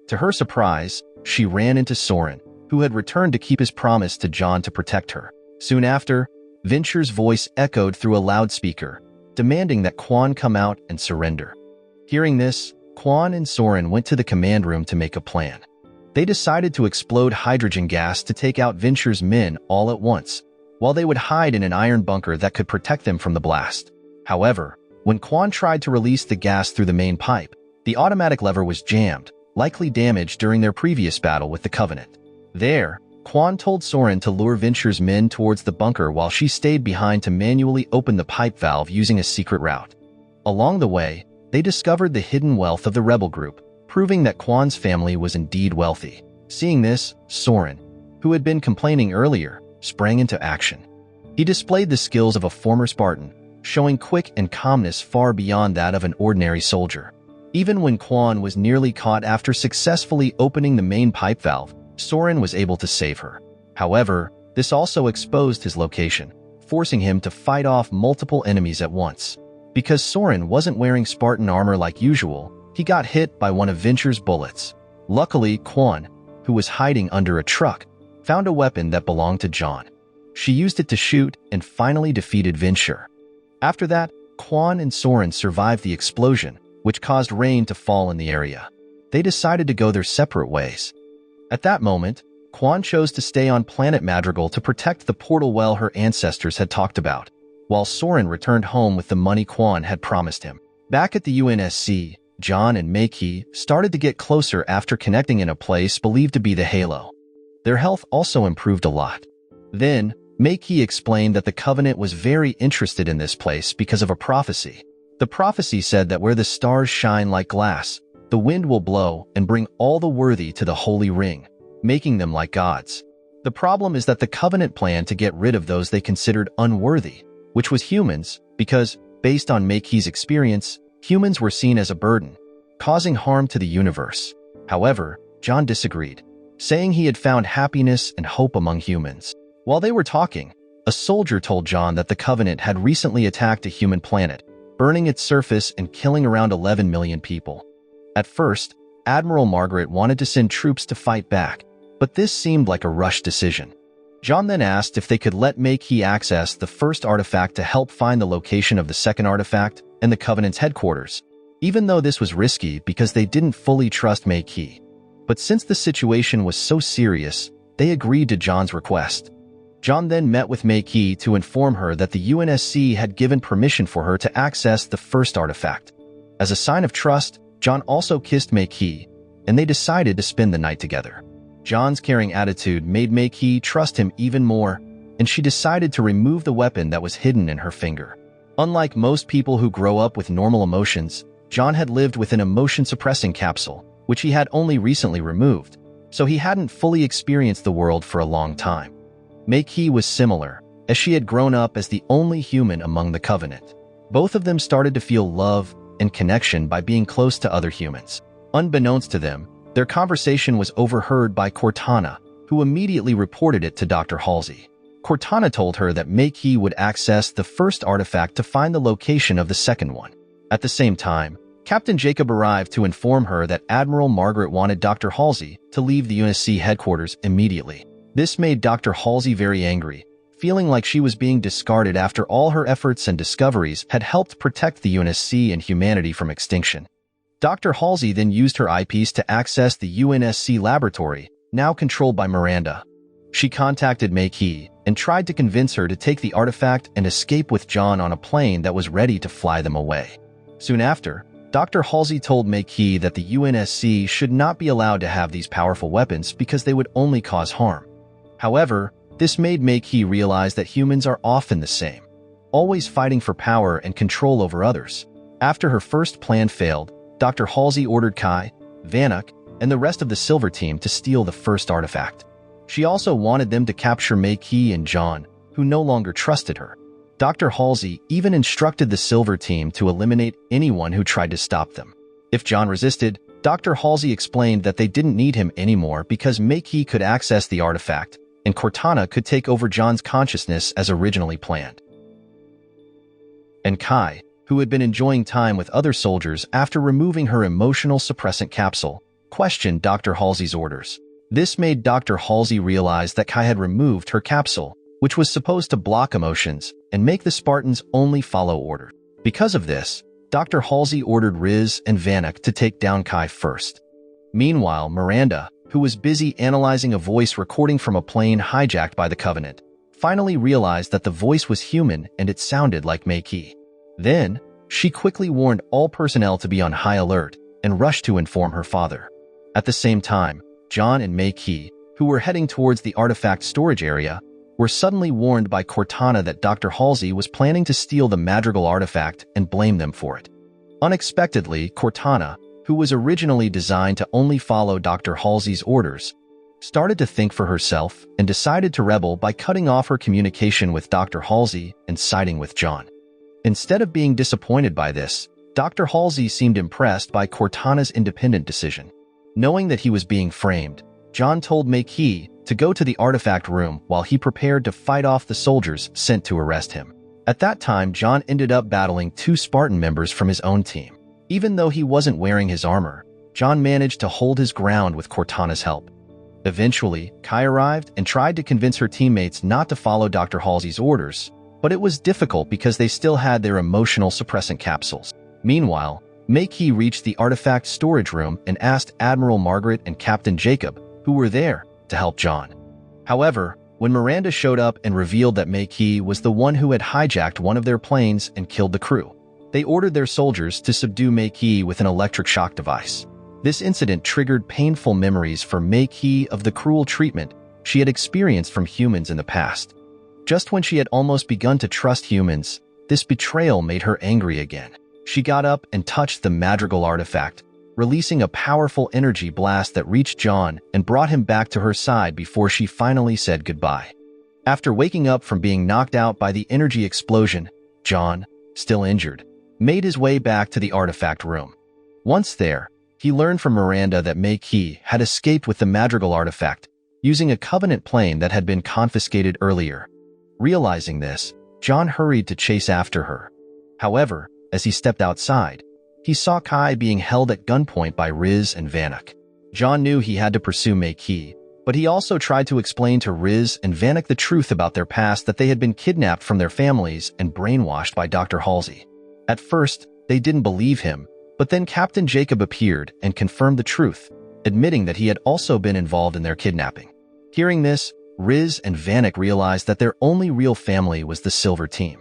To her surprise, she ran into Soren, who had returned to keep his promise to John to protect her. Soon after, Vinsher's voice echoed through a loudspeaker, demanding that Quan come out and surrender. Hearing this, Quan and Soren went to the command room to make a plan. They decided to explode hydrogen gas to take out Vinsher's men all at once, while they would hide in an iron bunker that could protect them from the blast. However, when Quan tried to release the gas through the main pipe, the automatic lever was jammed, likely damaged during their previous battle with the Covenant. There, Quan told Soren to lure Vinsher's men towards the bunker while she stayed behind to manually open the pipe valve using a secret route. Along the way, they discovered the hidden wealth of the rebel group, proving that Quan's family was indeed wealthy. Seeing this, Soren, who had been complaining earlier, sprang into action. He displayed the skills of a former Spartan, showing quick and calmness far beyond that of an ordinary soldier. Even when Quan was nearly caught after successfully opening the main pipe valve, Soren was able to save her. However, this also exposed his location, forcing him to fight off multiple enemies at once. Because Soren wasn't wearing Spartan armor like usual, He got hit by one of Vincher's bullets. Luckily, Quan, who was hiding under a truck, found a weapon that belonged to John. She used it to shoot and finally defeated Vincher. After that, Quan and Soren survived the explosion, which caused rain to fall in the area. They decided to go their separate ways. At that moment, Quan chose to stay on planet Madrigal to protect the portal well her ancestors had talked about, while Soren returned home with the money Quan had promised him. Back at the UNSC, John and Mei-Qi started to get closer after connecting in a place believed to be the Halo. Their health also improved a lot. Then, Mei-Qi explained that the Covenant was very interested in this place because of a prophecy. The prophecy said that where the stars shine like glass, the wind will blow and bring all the worthy to the Holy Ring, making them like gods. The problem is that the Covenant planned to get rid of those they considered unworthy, which was humans, because, based on Mei-Qi's experience, humans were seen as a burden, causing harm to the universe. However, John disagreed, saying he had found happiness and hope among humans. While they were talking, a soldier told John that the Covenant had recently attacked a human planet, burning its surface and killing around 11 million people. At first, Admiral Margaret wanted to send troops to fight back, but this seemed like a rushed decision. John then asked if they could let Mei-Qi access the first artifact to help find the location of the second artifact and the Covenant's headquarters, even though this was risky because they didn't fully trust Mei-Qi. But since the situation was so serious, they agreed to John's request. John then met with Mei-Qi to inform her that the UNSC had given permission for her to access the first artifact. As a sign of trust, John also kissed Mei-Qi, and they decided to spend the night together. John's caring attitude made Mei-Qi trust him even more, and she decided to remove the weapon that was hidden in her finger. Unlike most people who grow up with normal emotions, John had lived with an emotion-suppressing capsule, which he had only recently removed, so he hadn't fully experienced the world for a long time. Mei-Qi was similar, as she had grown up as the only human among the Covenant. Both of them started to feel love and connection by being close to other humans. Unbeknownst to them, their conversation was overheard by Cortana, who immediately reported it to Dr. Halsey. Cortana told her that Mei-Qi would access the first artifact to find the location of the second one. At the same time, Captain Jacob arrived to inform her that Admiral Margaret wanted Dr. Halsey to leave the UNSC headquarters immediately. This made Dr. Halsey very angry, feeling like she was being discarded after all her efforts and discoveries had helped protect the UNSC and humanity from extinction. Dr. Halsey then used her eyepiece to access the UNSC laboratory, now controlled by Miranda. She contacted Mei-Qi and tried to convince her to take the artifact and escape with John on a plane that was ready to fly them away. Soon after, Dr. Halsey told Mei-Qi that the UNSC should not be allowed to have these powerful weapons because they would only cause harm. However, this made Mei-Qi realize that humans are often the same, always fighting for power and control over others. After her first plan failed, Dr. Halsey ordered Kai, Vanek, and the rest of the Silver Team to steal the first artifact. She also wanted them to capture Mei-Qi and John, who no longer trusted her. Dr. Halsey even instructed the Silver Team to eliminate anyone who tried to stop them. If John resisted, Dr. Halsey explained that they didn't need him anymore because Mei-Qi could access the artifact, and Cortana could take over John's consciousness as originally planned. And Kai, who had been enjoying time with other soldiers after removing her emotional suppressant capsule, questioned Dr. Halsey's orders. This made Dr. Halsey realize that Kai had removed her capsule, which was supposed to block emotions and make the Spartans only follow orders. Because of this, Dr. Halsey ordered Riz and Vanek to take down Kai first. Meanwhile, Miranda, who was busy analyzing a voice recording from a plane hijacked by the Covenant, finally realized that the voice was human and it sounded like Mei-Qi. Then, she quickly warned all personnel to be on high alert and rushed to inform her father. At the same time, John and Mei-Qi, who were heading towards the artifact storage area, were suddenly warned by Cortana that Dr. Halsey was planning to steal the Madrigal artifact and blame them for it. Unexpectedly, Cortana, who was originally designed to only follow Dr. Halsey's orders, started to think for herself and decided to rebel by cutting off her communication with Dr. Halsey and siding with John. Instead of being disappointed by this, Dr. Halsey seemed impressed by Cortana's independent decision. Knowing that he was being framed, John told Mei-Qi to go to the artifact room while he prepared to fight off the soldiers sent to arrest him. At that time, John ended up battling 2 Spartan members from his own team. Even though he wasn't wearing his armor, John managed to hold his ground with Cortana's help. Eventually, Kai arrived and tried to convince her teammates not to follow Dr. Halsey's orders, but it was difficult because they still had their emotional suppressant capsules. Meanwhile, Mei-Qi reached the artifact storage room and asked Admiral Margaret and Captain Jacob, who were there, to help John. However, when Miranda showed up and revealed that Mei-Qi was the one who had hijacked one of their planes and killed the crew, they ordered their soldiers to subdue Mei-Qi with an electric shock device. This incident triggered painful memories for Mei-Qi of the cruel treatment she had experienced from humans in the past. Just when she had almost begun to trust humans, this betrayal made her angry again. She got up and touched the Madrigal artifact, releasing a powerful energy blast that reached John and brought him back to her side before she finally said goodbye. After waking up from being knocked out by the energy explosion, John, still injured, made his way back to the artifact room. Once there, he learned from Miranda that Mei-Qi had escaped with the Madrigal artifact, using a Covenant plane that had been confiscated earlier. Realizing this, John hurried to chase after her. However, as he stepped outside, he saw Kai being held at gunpoint by Riz and Vanek. John knew he had to pursue Mei-Qi, but he also tried to explain to Riz and Vanek the truth about their past, that they had been kidnapped from their families and brainwashed by Dr. Halsey. At first, they didn't believe him, but then Captain Jacob appeared and confirmed the truth, admitting that he had also been involved in their kidnapping. Hearing this, Riz and Vanek realized that their only real family was the Silver Team.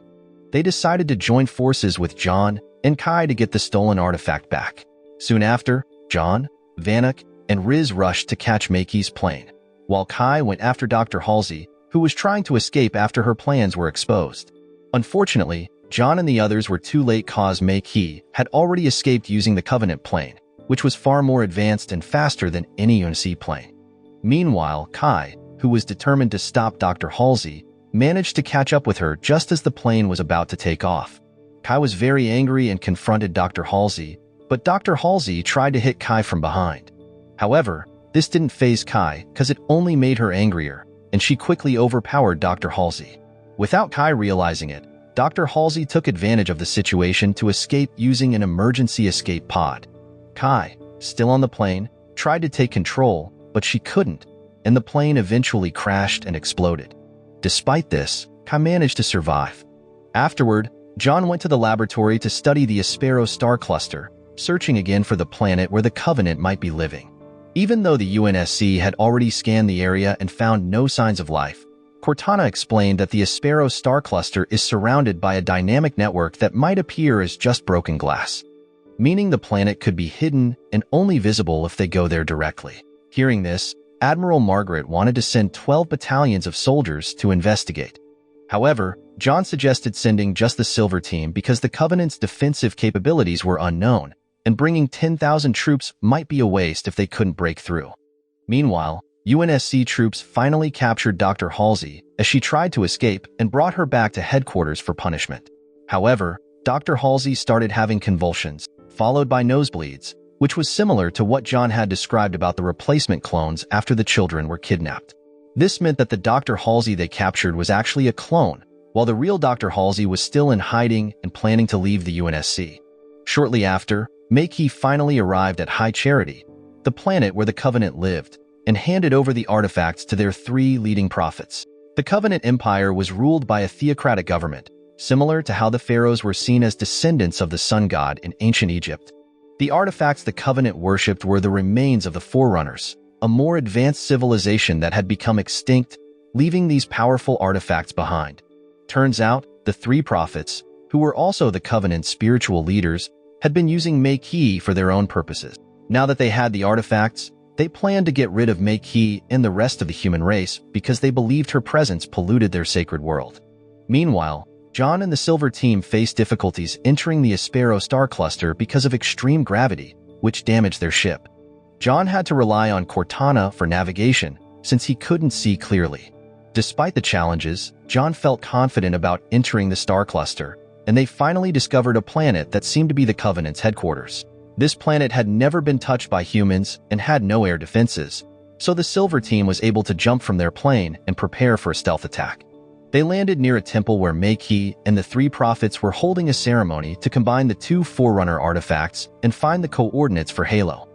They decided to join forces with John and Kai to get the stolen artifact back. Soon after, John, Vanek, and Riz rushed to catch Mei-Qi's plane, while Kai went after Dr. Halsey, who was trying to escape after her plans were exposed. Unfortunately, John and the others were too late, cause Mei-Qi had already escaped using the Covenant plane, which was far more advanced and faster than any UNSC plane. Meanwhile, Kai, who was determined to stop Dr. Halsey, managed to catch up with her just as the plane was about to take off. Kai was very angry and confronted Dr. Halsey, but Dr. Halsey tried to hit Kai from behind. However, this didn't faze Kai because it only made her angrier, and she quickly overpowered Dr. Halsey. Without Kai realizing it, Dr. Halsey took advantage of the situation to escape using an emergency escape pod. Kai, still on the plane, tried to take control, but she couldn't, and the plane eventually crashed and exploded. Despite this, Kai managed to survive. Afterward, John went to the laboratory to study the Aspero star cluster, searching again for the planet where the Covenant might be living. Even though the UNSC had already scanned the area and found no signs of life, Cortana explained that the Aspero star cluster is surrounded by a dynamic network that might appear as just broken glass, meaning the planet could be hidden and only visible if they go there directly. Hearing this, Admiral Margaret wanted to send 12 battalions of soldiers to investigate. However, John suggested sending just the Silver Team because the Covenant's defensive capabilities were unknown, and bringing 10,000 troops might be a waste if they couldn't break through. Meanwhile, UNSC troops finally captured Dr. Halsey as she tried to escape and brought her back to headquarters for punishment. However, Dr. Halsey started having convulsions, followed by nosebleeds, which was similar to what John had described about the replacement clones after the children were kidnapped. This meant that the Dr. Halsey they captured was actually a clone, while the real Dr. Halsey was still in hiding and planning to leave the UNSC. Shortly after, Mei-Qi finally arrived at High Charity, the planet where the Covenant lived, and handed over the artifacts to their 3 leading prophets. The Covenant Empire was ruled by a theocratic government, similar to how the pharaohs were seen as descendants of the sun god in ancient Egypt. The artifacts the Covenant worshipped were the remains of the Forerunners, a more advanced civilization that had become extinct, leaving these powerful artifacts behind. Turns out, the 3 prophets, who were also the Covenant's spiritual leaders, had been using Mei-Qi for their own purposes. Now that they had the artifacts, they planned to get rid of Mei-Qi and the rest of the human race because they believed her presence polluted their sacred world. Meanwhile, John and the Silver Team faced difficulties entering the Aspero star cluster because of extreme gravity, which damaged their ship. John had to rely on Cortana for navigation since he couldn't see clearly. Despite the challenges, John felt confident about entering the star cluster, and they finally discovered a planet that seemed to be the Covenant's headquarters. This planet had never been touched by humans and had no air defenses, so the Silver Team was able to jump from their plane and prepare for a stealth attack. They landed near a temple where Mei-Qi and the three prophets were holding a ceremony to combine the two Forerunner artifacts and find the coordinates for Halo.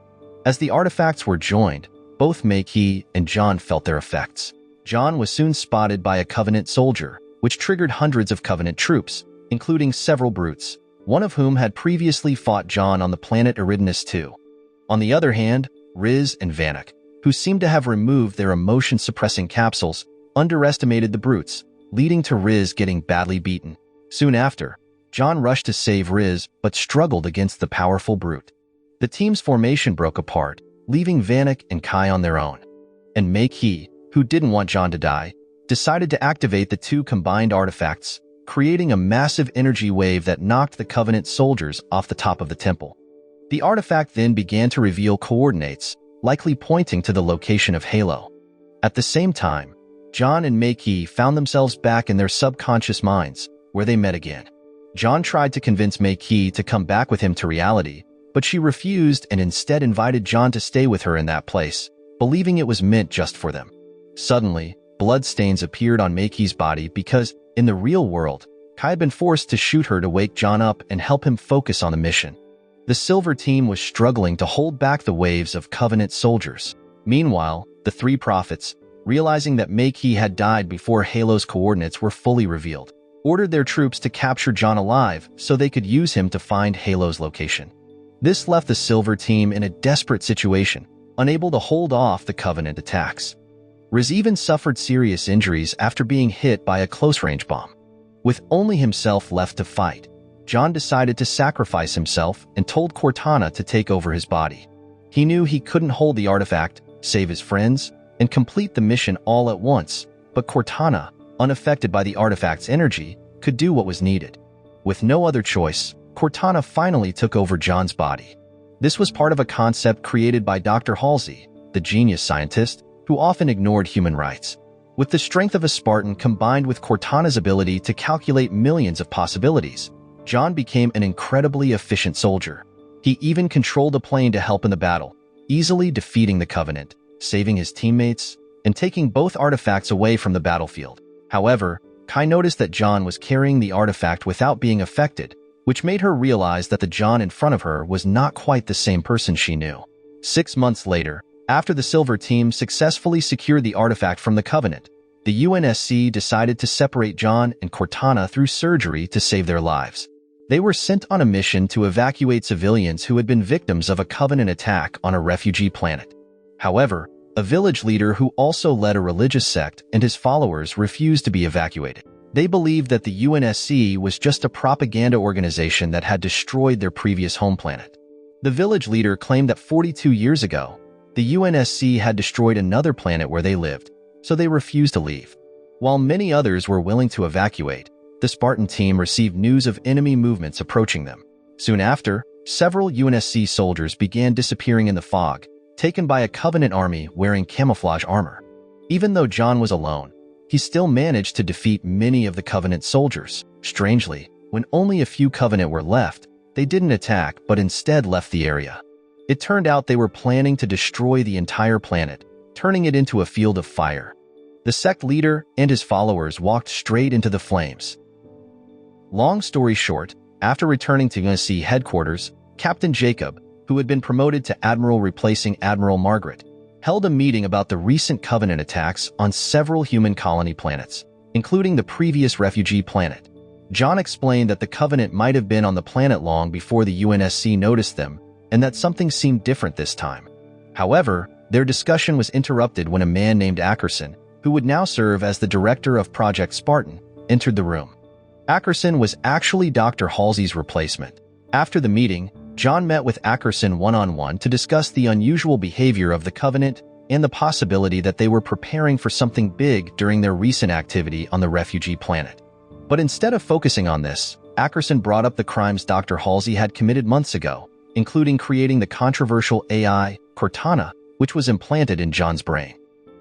As the artifacts were joined, both Mei-Qi and John felt their effects. John was soon spotted by a Covenant soldier, which triggered hundreds of Covenant troops, including several brutes, one of whom had previously fought John on the planet Eridanus II. On the other hand, Riz and Vanek, who seemed to have removed their emotion-suppressing capsules, underestimated the brutes, leading to Riz getting badly beaten. Soon after, John rushed to save Riz but struggled against the powerful brute. The team's formation broke apart, leaving Vanek and Kai on their own. And Mei-Qi, who didn't want John to die, decided to activate the two combined artifacts, creating a massive energy wave that knocked the Covenant soldiers off the top of the temple. The artifact then began to reveal coordinates, likely pointing to the location of Halo. At the same time, John and Mei-Qi found themselves back in their subconscious minds, where they met again. John tried to convince Mei-Qi to come back with him to reality, but she refused and instead invited John to stay with her in that place, believing it was meant just for them. Suddenly, bloodstains appeared on Mei-Qi's body because, in the real world, Kai had been forced to shoot her to wake John up and help him focus on the mission. The Silver Team was struggling to hold back the waves of Covenant soldiers. Meanwhile, the three prophets, realizing that Mei-Qi had died before Halo's coordinates were fully revealed, ordered their troops to capture John alive so they could use him to find Halo's location. This left the Silver Team in a desperate situation, unable to hold off the Covenant attacks. Riz even suffered serious injuries after being hit by a close-range bomb. With only himself left to fight, John decided to sacrifice himself and told Cortana to take over his body. He knew he couldn't hold the artifact, save his friends, and complete the mission all at once, but Cortana, unaffected by the artifact's energy, could do what was needed. With no other choice, Cortana finally took over John's body. This was part of a concept created by Dr. Halsey, the genius scientist, who often ignored human rights. With the strength of a Spartan combined with Cortana's ability to calculate millions of possibilities, John became an incredibly efficient soldier. He even controlled a plane to help in the battle, easily defeating the Covenant, saving his teammates, and taking both artifacts away from the battlefield. However, Kai noticed that John was carrying the artifact without being affected, which made her realize that the John in front of her was not quite the same person she knew. 6 months later, after the Silver Team successfully secured the artifact from the Covenant, the UNSC decided to separate John and Cortana through surgery to save their lives. They were sent on a mission to evacuate civilians who had been victims of a Covenant attack on a refugee planet. However, a village leader who also led a religious sect and his followers refused to be evacuated. They believed that the UNSC was just a propaganda organization that had destroyed their previous home planet. The village leader claimed that 42 years ago, the UNSC had destroyed another planet where they lived, so they refused to leave. While many others were willing to evacuate, the Spartan team received news of enemy movements approaching them. Soon after, several UNSC soldiers began disappearing in the fog, taken by a Covenant army wearing camouflage armor. Even though John was alone, he still managed to defeat many of the Covenant soldiers. Strangely, when only a few Covenant were left, they didn't attack but instead left the area. It turned out they were planning to destroy the entire planet, turning it into a field of fire. The sect leader and his followers walked straight into the flames. Long story short, after returning to UNSC headquarters, Captain Jacob, who had been promoted to Admiral replacing Admiral Margaret, held a meeting about the recent Covenant attacks on several human colony planets, including the previous refugee planet. John explained that the Covenant might have been on the planet long before the UNSC noticed them, and that something seemed different this time. However, their discussion was interrupted when a man named Ackerson, who would now serve as the director of Project Spartan, entered the room. Ackerson was actually Dr. Halsey's replacement. After the meeting, John met with Ackerson one-on-one to discuss the unusual behavior of the Covenant and the possibility that they were preparing for something big during their recent activity on the refugee planet. But instead of focusing on this, Ackerson brought up the crimes Dr. Halsey had committed months ago, including creating the controversial AI, Cortana, which was implanted in John's brain.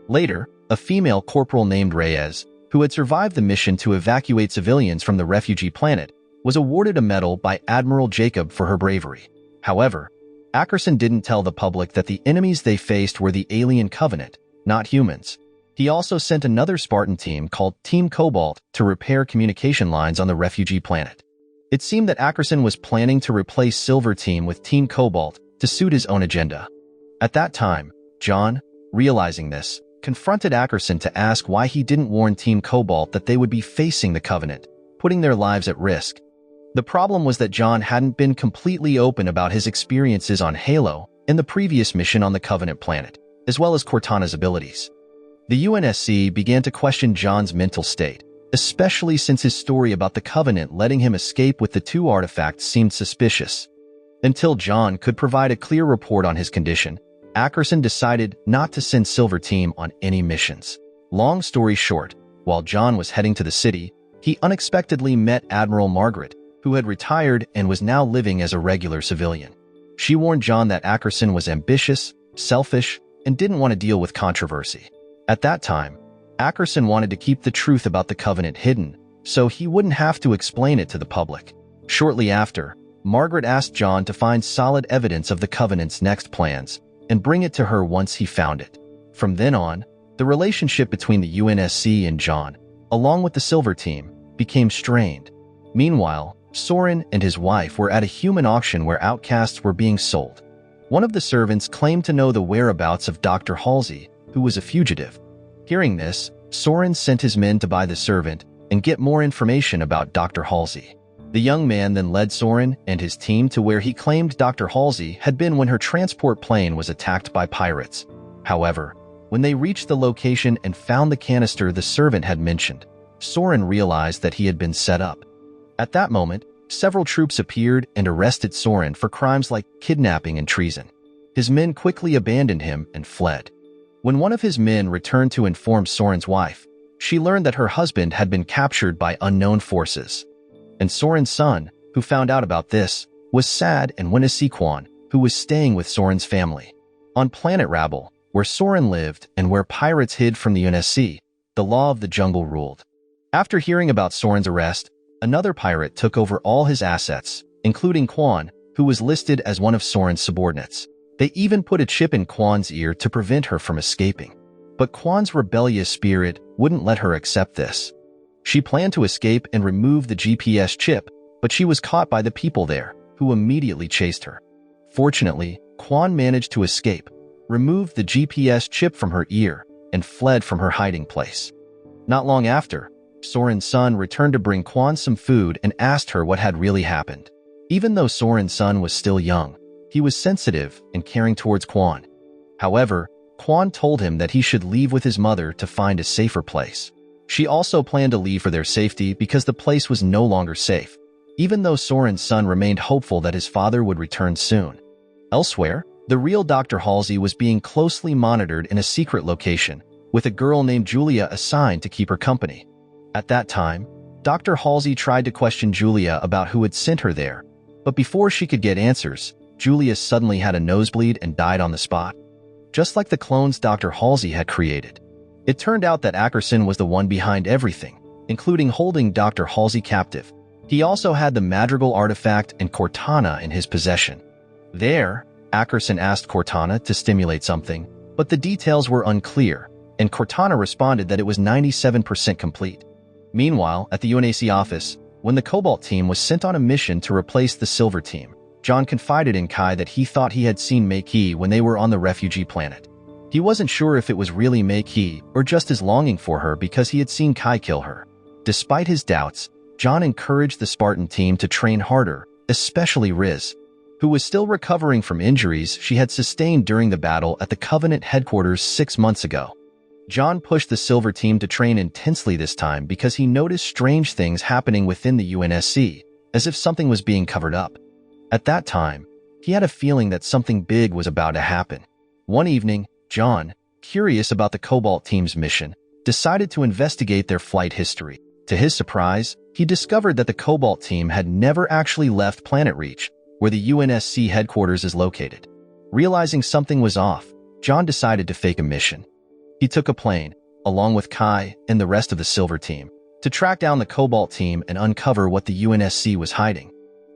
Later, a female corporal named Reyes, who had survived the mission to evacuate civilians from the refugee planet, was awarded a medal by Admiral Jacob for her bravery. However, Ackerson didn't tell the public that the enemies they faced were the alien Covenant, not humans. He also sent another Spartan team called Team Cobalt to repair communication lines on the refugee planet. It seemed that Ackerson was planning to replace Silver Team with Team Cobalt to suit his own agenda. At that time, John, realizing this, confronted Ackerson to ask why he didn't warn Team Cobalt that they would be facing the Covenant, putting their lives at risk. The problem was that John hadn't been completely open about his experiences on Halo in the previous mission on the Covenant planet, as well as Cortana's abilities. The UNSC began to question John's mental state, especially since his story about the Covenant letting him escape with the two artifacts seemed suspicious. Until John could provide a clear report on his condition, Ackerson decided not to send Silver Team on any missions. Long story short, while John was heading to the city, he unexpectedly met Admiral Margaret, who had retired and was now living as a regular civilian. She warned John that Ackerson was ambitious, selfish, and didn't want to deal with controversy. At that time, Ackerson wanted to keep the truth about the Covenant hidden, so he wouldn't have to explain it to the public. Shortly after, Margaret asked John to find solid evidence of the Covenant's next plans and bring it to her once he found it. From then on, the relationship between the UNSC and John, along with the Silver Team, became strained. Meanwhile, Soren and his wife were at a human auction where outcasts were being sold. One of the servants claimed to know the whereabouts of Dr. Halsey, who was a fugitive. Hearing this, Soren sent his men to buy the servant and get more information about Dr. Halsey. The young man then led Soren and his team to where he claimed Dr. Halsey had been when her transport plane was attacked by pirates. However, when they reached the location and found the canister the servant had mentioned, Soren realized that he had been set up. At that moment, several troops appeared and arrested Soren for crimes like kidnapping and treason. His men quickly abandoned him and fled. When one of his men returned to inform Soren's wife, she learned that her husband had been captured by unknown forces. And Soren's son, who found out about this, was sad and went to see Quan, who was staying with Soren's family. On planet Rabble, where Soren lived and where pirates hid from the UNSC, the law of the jungle ruled. After hearing about Soren's arrest, another pirate took over all his assets, including Quan, who was listed as one of Soren's subordinates. They even put a chip in Quan's ear to prevent her from escaping. But Quan's rebellious spirit wouldn't let her accept this. She planned to escape and remove the GPS chip, but she was caught by the people there, who immediately chased her. Fortunately, Quan managed to escape, removed the GPS chip from her ear, and fled from her hiding place. Not long after, Soren's son returned to bring Quan some food and asked her what had really happened. Even though Soren's son was still young, he was sensitive and caring towards Quan. However, Quan told him that he should leave with his mother to find a safer place. She also planned to leave for their safety because the place was no longer safe, even though Soren's son remained hopeful that his father would return soon. Elsewhere, the real Dr. Halsey was being closely monitored in a secret location, with a girl named Julia assigned to keep her company. At that time, Dr. Halsey tried to question Julia about who had sent her there, but before she could get answers, Julia suddenly had a nosebleed and died on the spot, just like the clones Dr. Halsey had created. It turned out that Ackerson was the one behind everything, including holding Dr. Halsey captive. He also had the Madrigal artifact and Cortana in his possession. There, Ackerson asked Cortana to stimulate something, but the details were unclear, and Cortana responded that it was 97% complete. Meanwhile, at the UNSC office, when the Cobalt team was sent on a mission to replace the Silver team, John confided in Kai that he thought he had seen Mei Qi when they were on the refugee planet. He wasn't sure if it was really Mei Qi or just his longing for her because he had seen Kai kill her. Despite his doubts, John encouraged the Spartan team to train harder, especially Riz, who was still recovering from injuries she had sustained during the battle at the Covenant headquarters 6 months ago. John pushed the Silver team to train intensely this time because he noticed strange things happening within the UNSC, as if something was being covered up. At that time, he had a feeling that something big was about to happen. One evening, John, curious about the Cobalt team's mission, decided to investigate their flight history. To his surprise, he discovered that the Cobalt team had never actually left Planet Reach, where the UNSC headquarters is located. Realizing something was off, John decided to fake a mission. He took a plane, along with Kai and the rest of the Silver team, to track down the Cobalt team and uncover what the UNSC was hiding.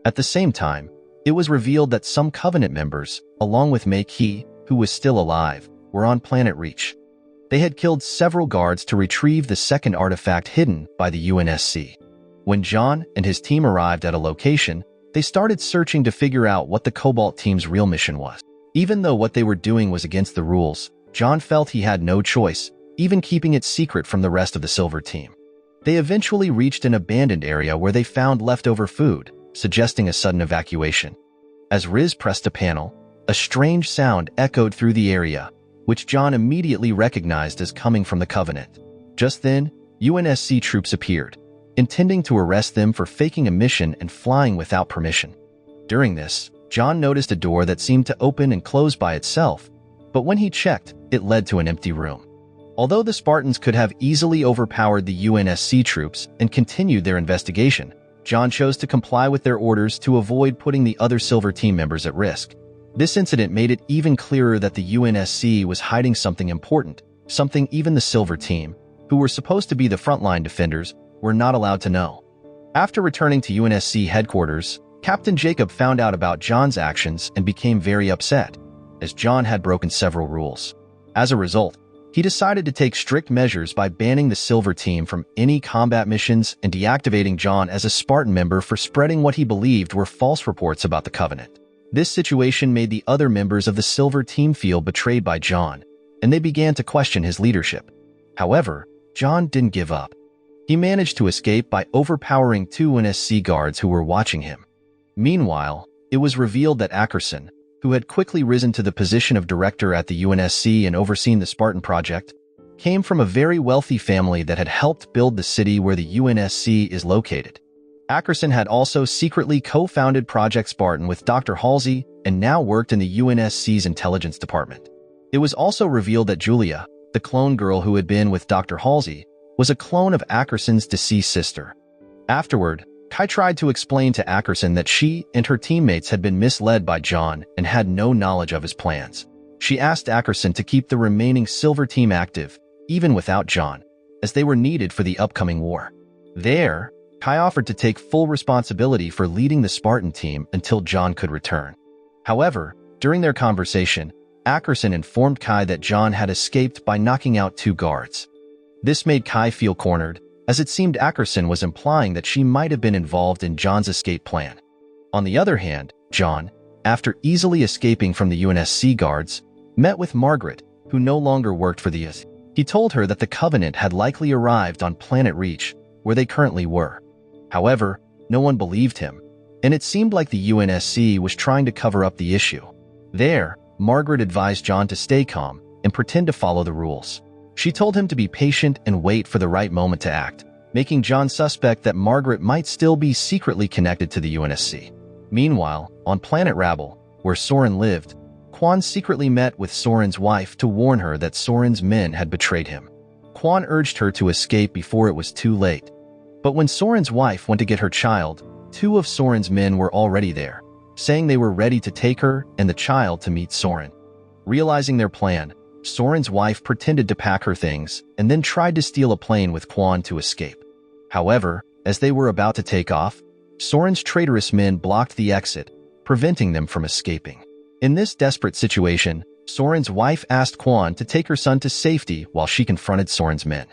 At the same time, it was revealed that some Covenant members, along with Mei Qi, who was still alive, were on Planet Reach. They had killed several guards to retrieve the second artifact hidden by the UNSC. When John and his team arrived at a location, they started searching to figure out what the Cobalt team's real mission was. Even though what they were doing was against the rules, John felt he had no choice, even keeping it secret from the rest of the Silver team. They eventually reached an abandoned area where they found leftover food, suggesting a sudden evacuation. As Riz pressed a panel, a strange sound echoed through the area, which John immediately recognized as coming from the Covenant. Just then, UNSC troops appeared, intending to arrest them for faking a mission and flying without permission. During this, John noticed a door that seemed to open and close by itself, but when he checked, it led to an empty room. Although the Spartans could have easily overpowered the UNSC troops and continued their investigation, John chose to comply with their orders to avoid putting the other Silver team members at risk. This incident made it even clearer that the UNSC was hiding something important, something even the Silver team, who were supposed to be the frontline defenders, were not allowed to know. After returning to UNSC headquarters, Captain Jacob found out about John's actions and became very upset, as John had broken several rules. As a result, he decided to take strict measures by banning the Silver team from any combat missions and deactivating John as a Spartan member for spreading what he believed were false reports about the Covenant. This situation made the other members of the Silver team feel betrayed by John, and they began to question his leadership. However, John didn't give up. He managed to escape by overpowering two UNSC guards who were watching him. Meanwhile, it was revealed that Ackerson, who had quickly risen to the position of director at the UNSC and overseen the Spartan project, came from a very wealthy family that had helped build the city where the UNSC is located. Ackerson had also secretly co-founded Project Spartan with Dr. Halsey and now worked in the UNSC's intelligence department. It was also revealed that Julia, the clone girl who had been with Dr. Halsey, was a clone of Ackerson's deceased sister. Afterward, Kai tried to explain to Ackerson that she and her teammates had been misled by John and had no knowledge of his plans. She asked Ackerson to keep the remaining Silver team active, even without John, as they were needed for the upcoming war. There, Kai offered to take full responsibility for leading the Spartan team until John could return. However, during their conversation, Ackerson informed Kai that John had escaped by knocking out two guards. This made Kai feel cornered, as it seemed Ackerson was implying that she might have been involved in John's escape plan. On the other hand, John, after easily escaping from the UNSC guards, met with Margaret, who no longer worked for the UNSC. He told her that the Covenant had likely arrived on Planet Reach, where they currently were. However, no one believed him, and it seemed like the UNSC was trying to cover up the issue. There, Margaret advised John to stay calm and pretend to follow the rules. She told him to be patient and wait for the right moment to act, making John suspect that Margaret might still be secretly connected to the UNSC. Meanwhile, on Planet Rabble, where Soren lived, Quan secretly met with Soren's wife to warn her that Soren's men had betrayed him. Quan urged her to escape before it was too late. But when Soren's wife went to get her child, two of Soren's men were already there, saying they were ready to take her and the child to meet Soren. Realizing their plan, Soren's wife pretended to pack her things and then tried to steal a plane with Quan to escape. However, as they were about to take off, Soren's traitorous men blocked the exit, preventing them from escaping. In this desperate situation, Soren's wife asked Quan to take her son to safety while she confronted Soren's men.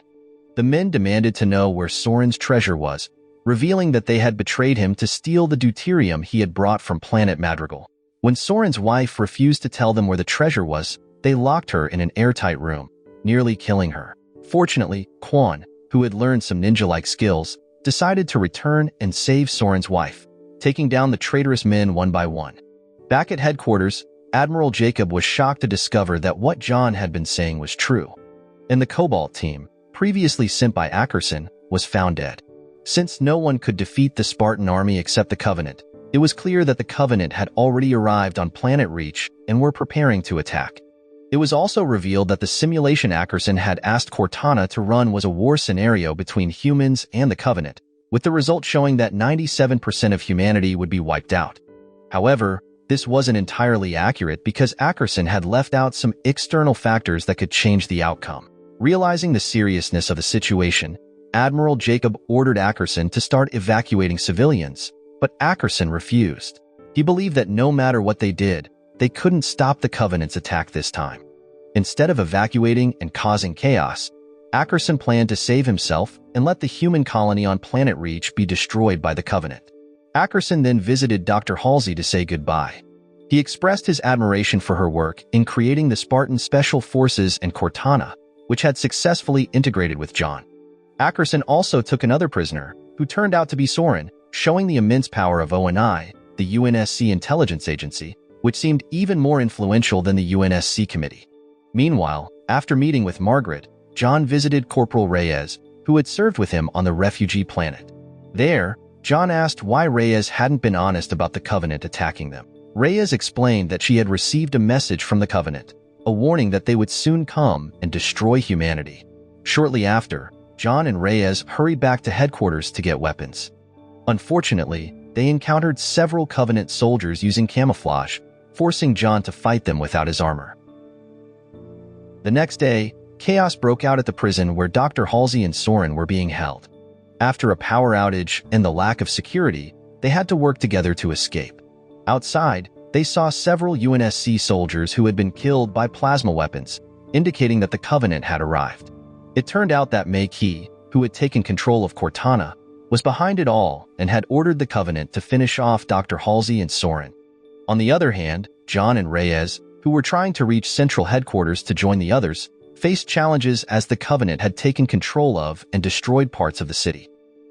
The men demanded to know where Soren's treasure was, revealing that they had betrayed him to steal the deuterium he had brought from Planet Madrigal. When Soren's wife refused to tell them where the treasure was, they locked her in an airtight room, nearly killing her. Fortunately, Quan, who had learned some ninja-like skills, decided to return and save Soren's wife, taking down the traitorous men one by one. Back at headquarters, Admiral Jacob was shocked to discover that what John had been saying was true. And the Cobalt team, previously sent by Ackerson, was found dead. Since no one could defeat the Spartan army except the Covenant, it was clear that the Covenant had already arrived on Planet Reach and were preparing to attack. It was also revealed that the simulation Ackerson had asked Cortana to run was a war scenario between humans and the Covenant, with the result showing that 97% of humanity would be wiped out. However, this wasn't entirely accurate because Ackerson had left out some external factors that could change the outcome. Realizing the seriousness of the situation, Admiral Jacob ordered Ackerson to start evacuating civilians, but Ackerson refused. He believed that no matter what they did, they couldn't stop the Covenant's attack this time. Instead of evacuating and causing chaos, Ackerson planned to save himself and let the human colony on Planet Reach be destroyed by the Covenant. Ackerson then visited Dr. Halsey to say goodbye. He expressed his admiration for her work in creating the Spartan Special Forces and Cortana, which had successfully integrated with John. Ackerson also took another prisoner, who turned out to be Soren, showing the immense power of ONI, the UNSC intelligence agency, which seemed even more influential than the UNSC committee. Meanwhile, after meeting with Margaret, John visited Corporal Reyes, who had served with him on the refugee planet. There, John asked why Reyes hadn't been honest about the Covenant attacking them. Reyes explained that she had received a message from the Covenant, a warning that they would soon come and destroy humanity. Shortly after, John and Reyes hurried back to headquarters to get weapons. Unfortunately, they encountered several Covenant soldiers using camouflage, forcing John to fight them without his armor. The next day, chaos broke out at the prison where Dr. Halsey and Soren were being held. After a power outage and the lack of security, they had to work together to escape. Outside, they saw several UNSC soldiers who had been killed by plasma weapons, indicating that the Covenant had arrived. It turned out that Mei Qi, who had taken control of Cortana, was behind it all and had ordered the Covenant to finish off Dr. Halsey and Soren. On the other hand, John and Reyes, who were trying to reach central headquarters to join the others, faced challenges as the Covenant had taken control of and destroyed parts of the city.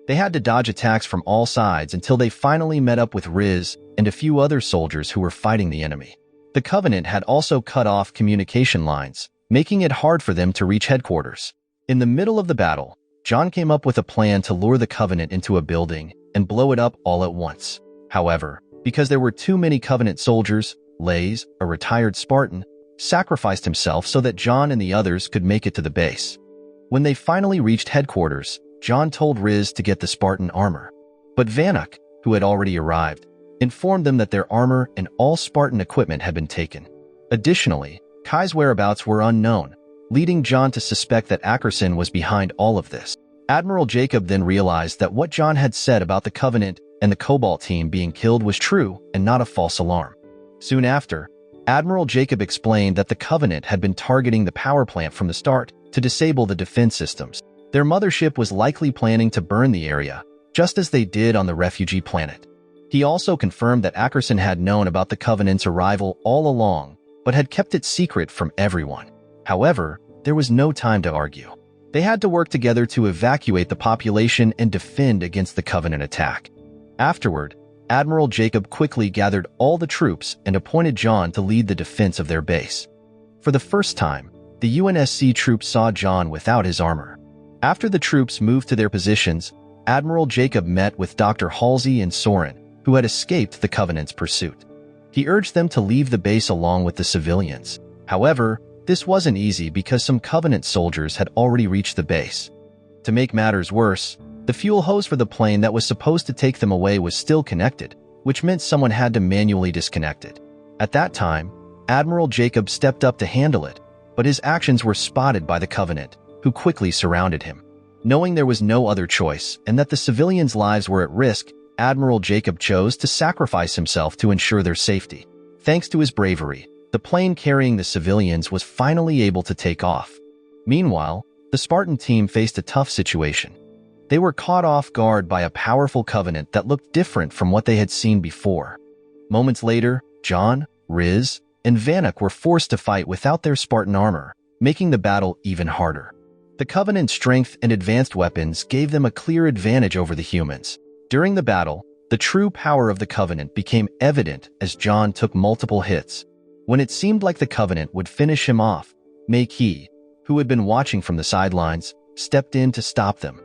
They had to dodge attacks from all sides until they finally met up with Riz and a few other soldiers who were fighting the enemy. The Covenant had also cut off communication lines, making it hard for them to reach headquarters. In the middle of the battle, John came up with a plan to lure the Covenant into a building and blow it up all at once. However, because there were too many Covenant soldiers, Lays, a retired Spartan, sacrificed himself so that John and the others could make it to the base. When they finally reached headquarters, John told Riz to get the Spartan armor. But Vanek, who had already arrived, informed them that their armor and all Spartan equipment had been taken. Additionally, Kai's whereabouts were unknown, leading John to suspect that Ackerson was behind all of this. Admiral Jacob then realized that what John had said about the Covenant and the Cobalt team being killed was true and not a false alarm. Soon after, Admiral Jacob explained that the Covenant had been targeting the power plant from the start to disable the defense systems. Their mothership was likely planning to burn the area, just as they did on the refugee planet. He also confirmed that Ackerson had known about the Covenant's arrival all along, but had kept it secret from everyone. However, there was no time to argue. They had to work together to evacuate the population and defend against the Covenant attack. Afterward, Admiral Jacob quickly gathered all the troops and appointed John to lead the defense of their base. For the first time, the UNSC troops saw John without his armor. After the troops moved to their positions, Admiral Jacob met with Dr. Halsey and Soren, who had escaped the Covenant's pursuit. He urged them to leave the base along with the civilians. However, this wasn't easy because some Covenant soldiers had already reached the base. To make matters worse, the fuel hose for the plane that was supposed to take them away was still connected, which meant someone had to manually disconnect it. At that time, Admiral Jacob stepped up to handle it, but his actions were spotted by the Covenant, who quickly surrounded him. Knowing there was no other choice and that the civilians' lives were at risk, Admiral Jacob chose to sacrifice himself to ensure their safety. Thanks to his bravery, the plane carrying the civilians was finally able to take off. Meanwhile, the Spartan team faced a tough situation. They were caught off guard by a powerful Covenant that looked different from what they had seen before. Moments later, John, Riz, and Vanek were forced to fight without their Spartan armor, making the battle even harder. The Covenant's strength and advanced weapons gave them a clear advantage over the humans. During the battle, the true power of the Covenant became evident as John took multiple hits. When it seemed like the Covenant would finish him off, Mei Qi, who had been watching from the sidelines, stepped in to stop them.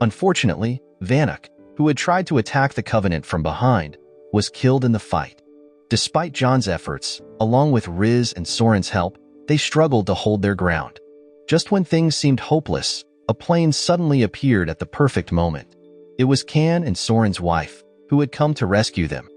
Unfortunately, Vanek, who had tried to attack the Covenant from behind, was killed in the fight. Despite John's efforts, along with Riz and Soren's help, they struggled to hold their ground. Just when things seemed hopeless, a plane suddenly appeared at the perfect moment. It was Kan and Soren's wife, who had come to rescue them.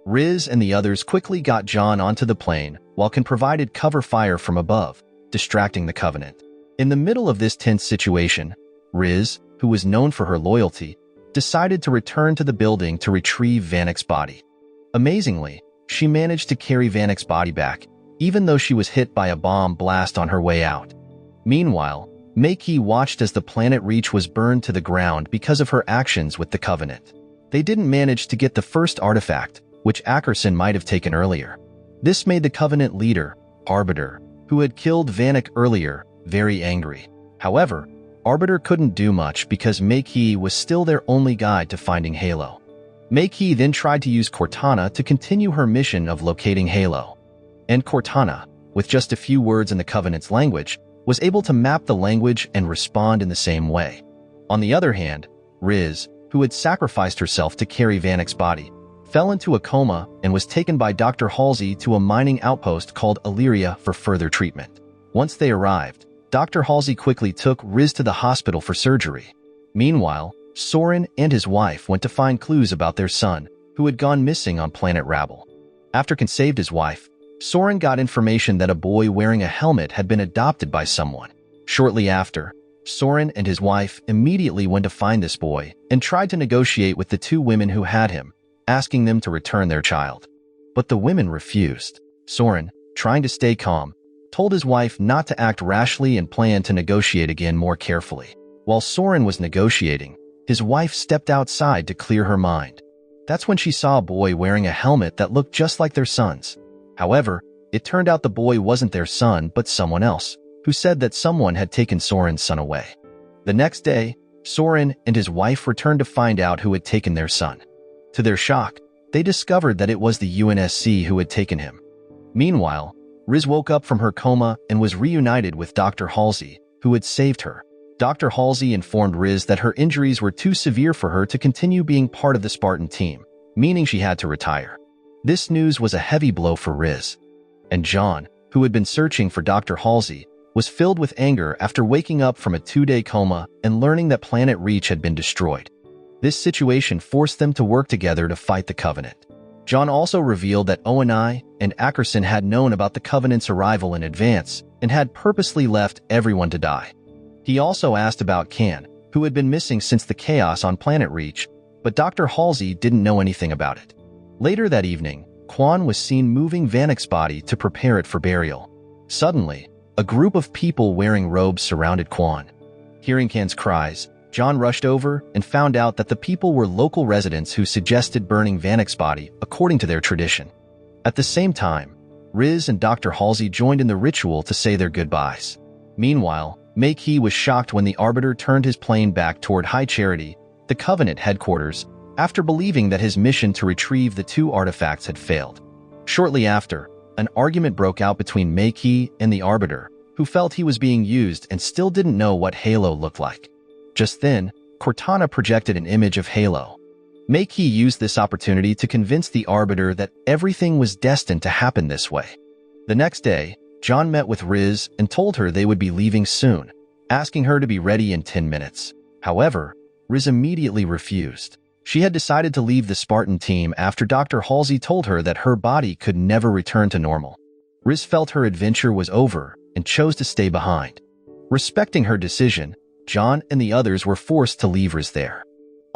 Riz and the others quickly got John onto the plane, while Kan provided cover fire from above, distracting the Covenant. In the middle of this tense situation, Riz, who was known for her loyalty, decided to return to the building to retrieve Vanek's body. Amazingly, she managed to carry Vanek's body back, even though she was hit by a bomb blast on her way out. Meanwhile, Makee watched as the planet Reach was burned to the ground because of her actions with the Covenant. They didn't manage to get the first artifact, which Ackerson might have taken earlier. This made the Covenant leader, Arbiter, who had killed Vanek earlier, very angry. However, Arbiter couldn't do much because Makee was still their only guide to finding Halo. Makee then tried to use Cortana to continue her mission of locating Halo. And Cortana, with just a few words in the Covenant's language, was able to map the language and respond in the same way. On the other hand, Riz, who had sacrificed herself to carry Vanek's body, fell into a coma and was taken by Dr. Halsey to a mining outpost called Illyria for further treatment. Once they arrived, Dr. Halsey quickly took Riz to the hospital for surgery. Meanwhile, Soren and his wife went to find clues about their son, who had gone missing on planet Rabble. After Khan saved his wife, Soren got information that a boy wearing a helmet had been adopted by someone. Shortly after, Soren and his wife immediately went to find this boy and tried to negotiate with the two women who had him, asking them to return their child. But the women refused. Soren, trying to stay calm, told his wife not to act rashly and planned to negotiate again more carefully. While Soren was negotiating, his wife stepped outside to clear her mind. That's when she saw a boy wearing a helmet that looked just like their son's. However, it turned out the boy wasn't their son but someone else, who said that someone had taken Soren's son away. The next day, Soren and his wife returned to find out who had taken their son. To their shock, they discovered that it was the UNSC who had taken him. Meanwhile, Riz woke up from her coma and was reunited with Dr. Halsey, who had saved her. Dr. Halsey informed Riz that her injuries were too severe for her to continue being part of the Spartan team, meaning she had to retire. This news was a heavy blow for Riz. And John, who had been searching for Dr. Halsey, was filled with anger after waking up from a 2-day coma and learning that Planet Reach had been destroyed. This situation forced them to work together to fight the Covenant. John also revealed that Oenai and Ackerson had known about the Covenant's arrival in advance and had purposely left everyone to die. He also asked about Khan, who had been missing since the chaos on Planet Reach, but Dr. Halsey didn't know anything about it. Later that evening, Quan was seen moving Vanek's body to prepare it for burial. Suddenly, a group of people wearing robes surrounded Quan. Hearing Khan's cries, John rushed over and found out that the people were local residents who suggested burning Vanek's body according to their tradition. At the same time, Riz and Dr. Halsey joined in the ritual to say their goodbyes. Meanwhile, Makee was shocked when the Arbiter turned his plane back toward High Charity, the Covenant headquarters, after believing that his mission to retrieve the two artifacts had failed. Shortly after, an argument broke out between Makee and the Arbiter, who felt he was being used and still didn't know what Halo looked like. Just then, Cortana projected an image of Halo. Makee used this opportunity to convince the Arbiter that everything was destined to happen this way. The next day, John met with Riz and told her they would be leaving soon, asking her to be ready in 10 minutes. However, Riz immediately refused. She had decided to leave the Spartan team after Dr. Halsey told her that her body could never return to normal. Riz felt her adventure was over and chose to stay behind. Respecting her decision, John and the others were forced to leave Riz there.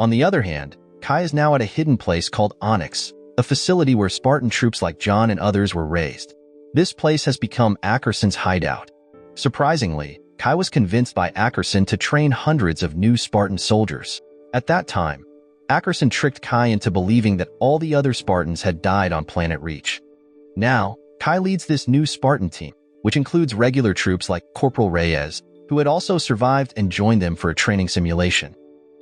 On the other hand, Kai is now at a hidden place called Onyx, a facility where Spartan troops like John and others were raised. This place has become Ackerson's hideout. Surprisingly, Kai was convinced by Ackerson to train hundreds of new Spartan soldiers. At that time, Ackerson tricked Kai into believing that all the other Spartans had died on Planet Reach. Now, Kai leads this new Spartan team, which includes regular troops like Corporal Reyes, who had also survived and joined them for a training simulation.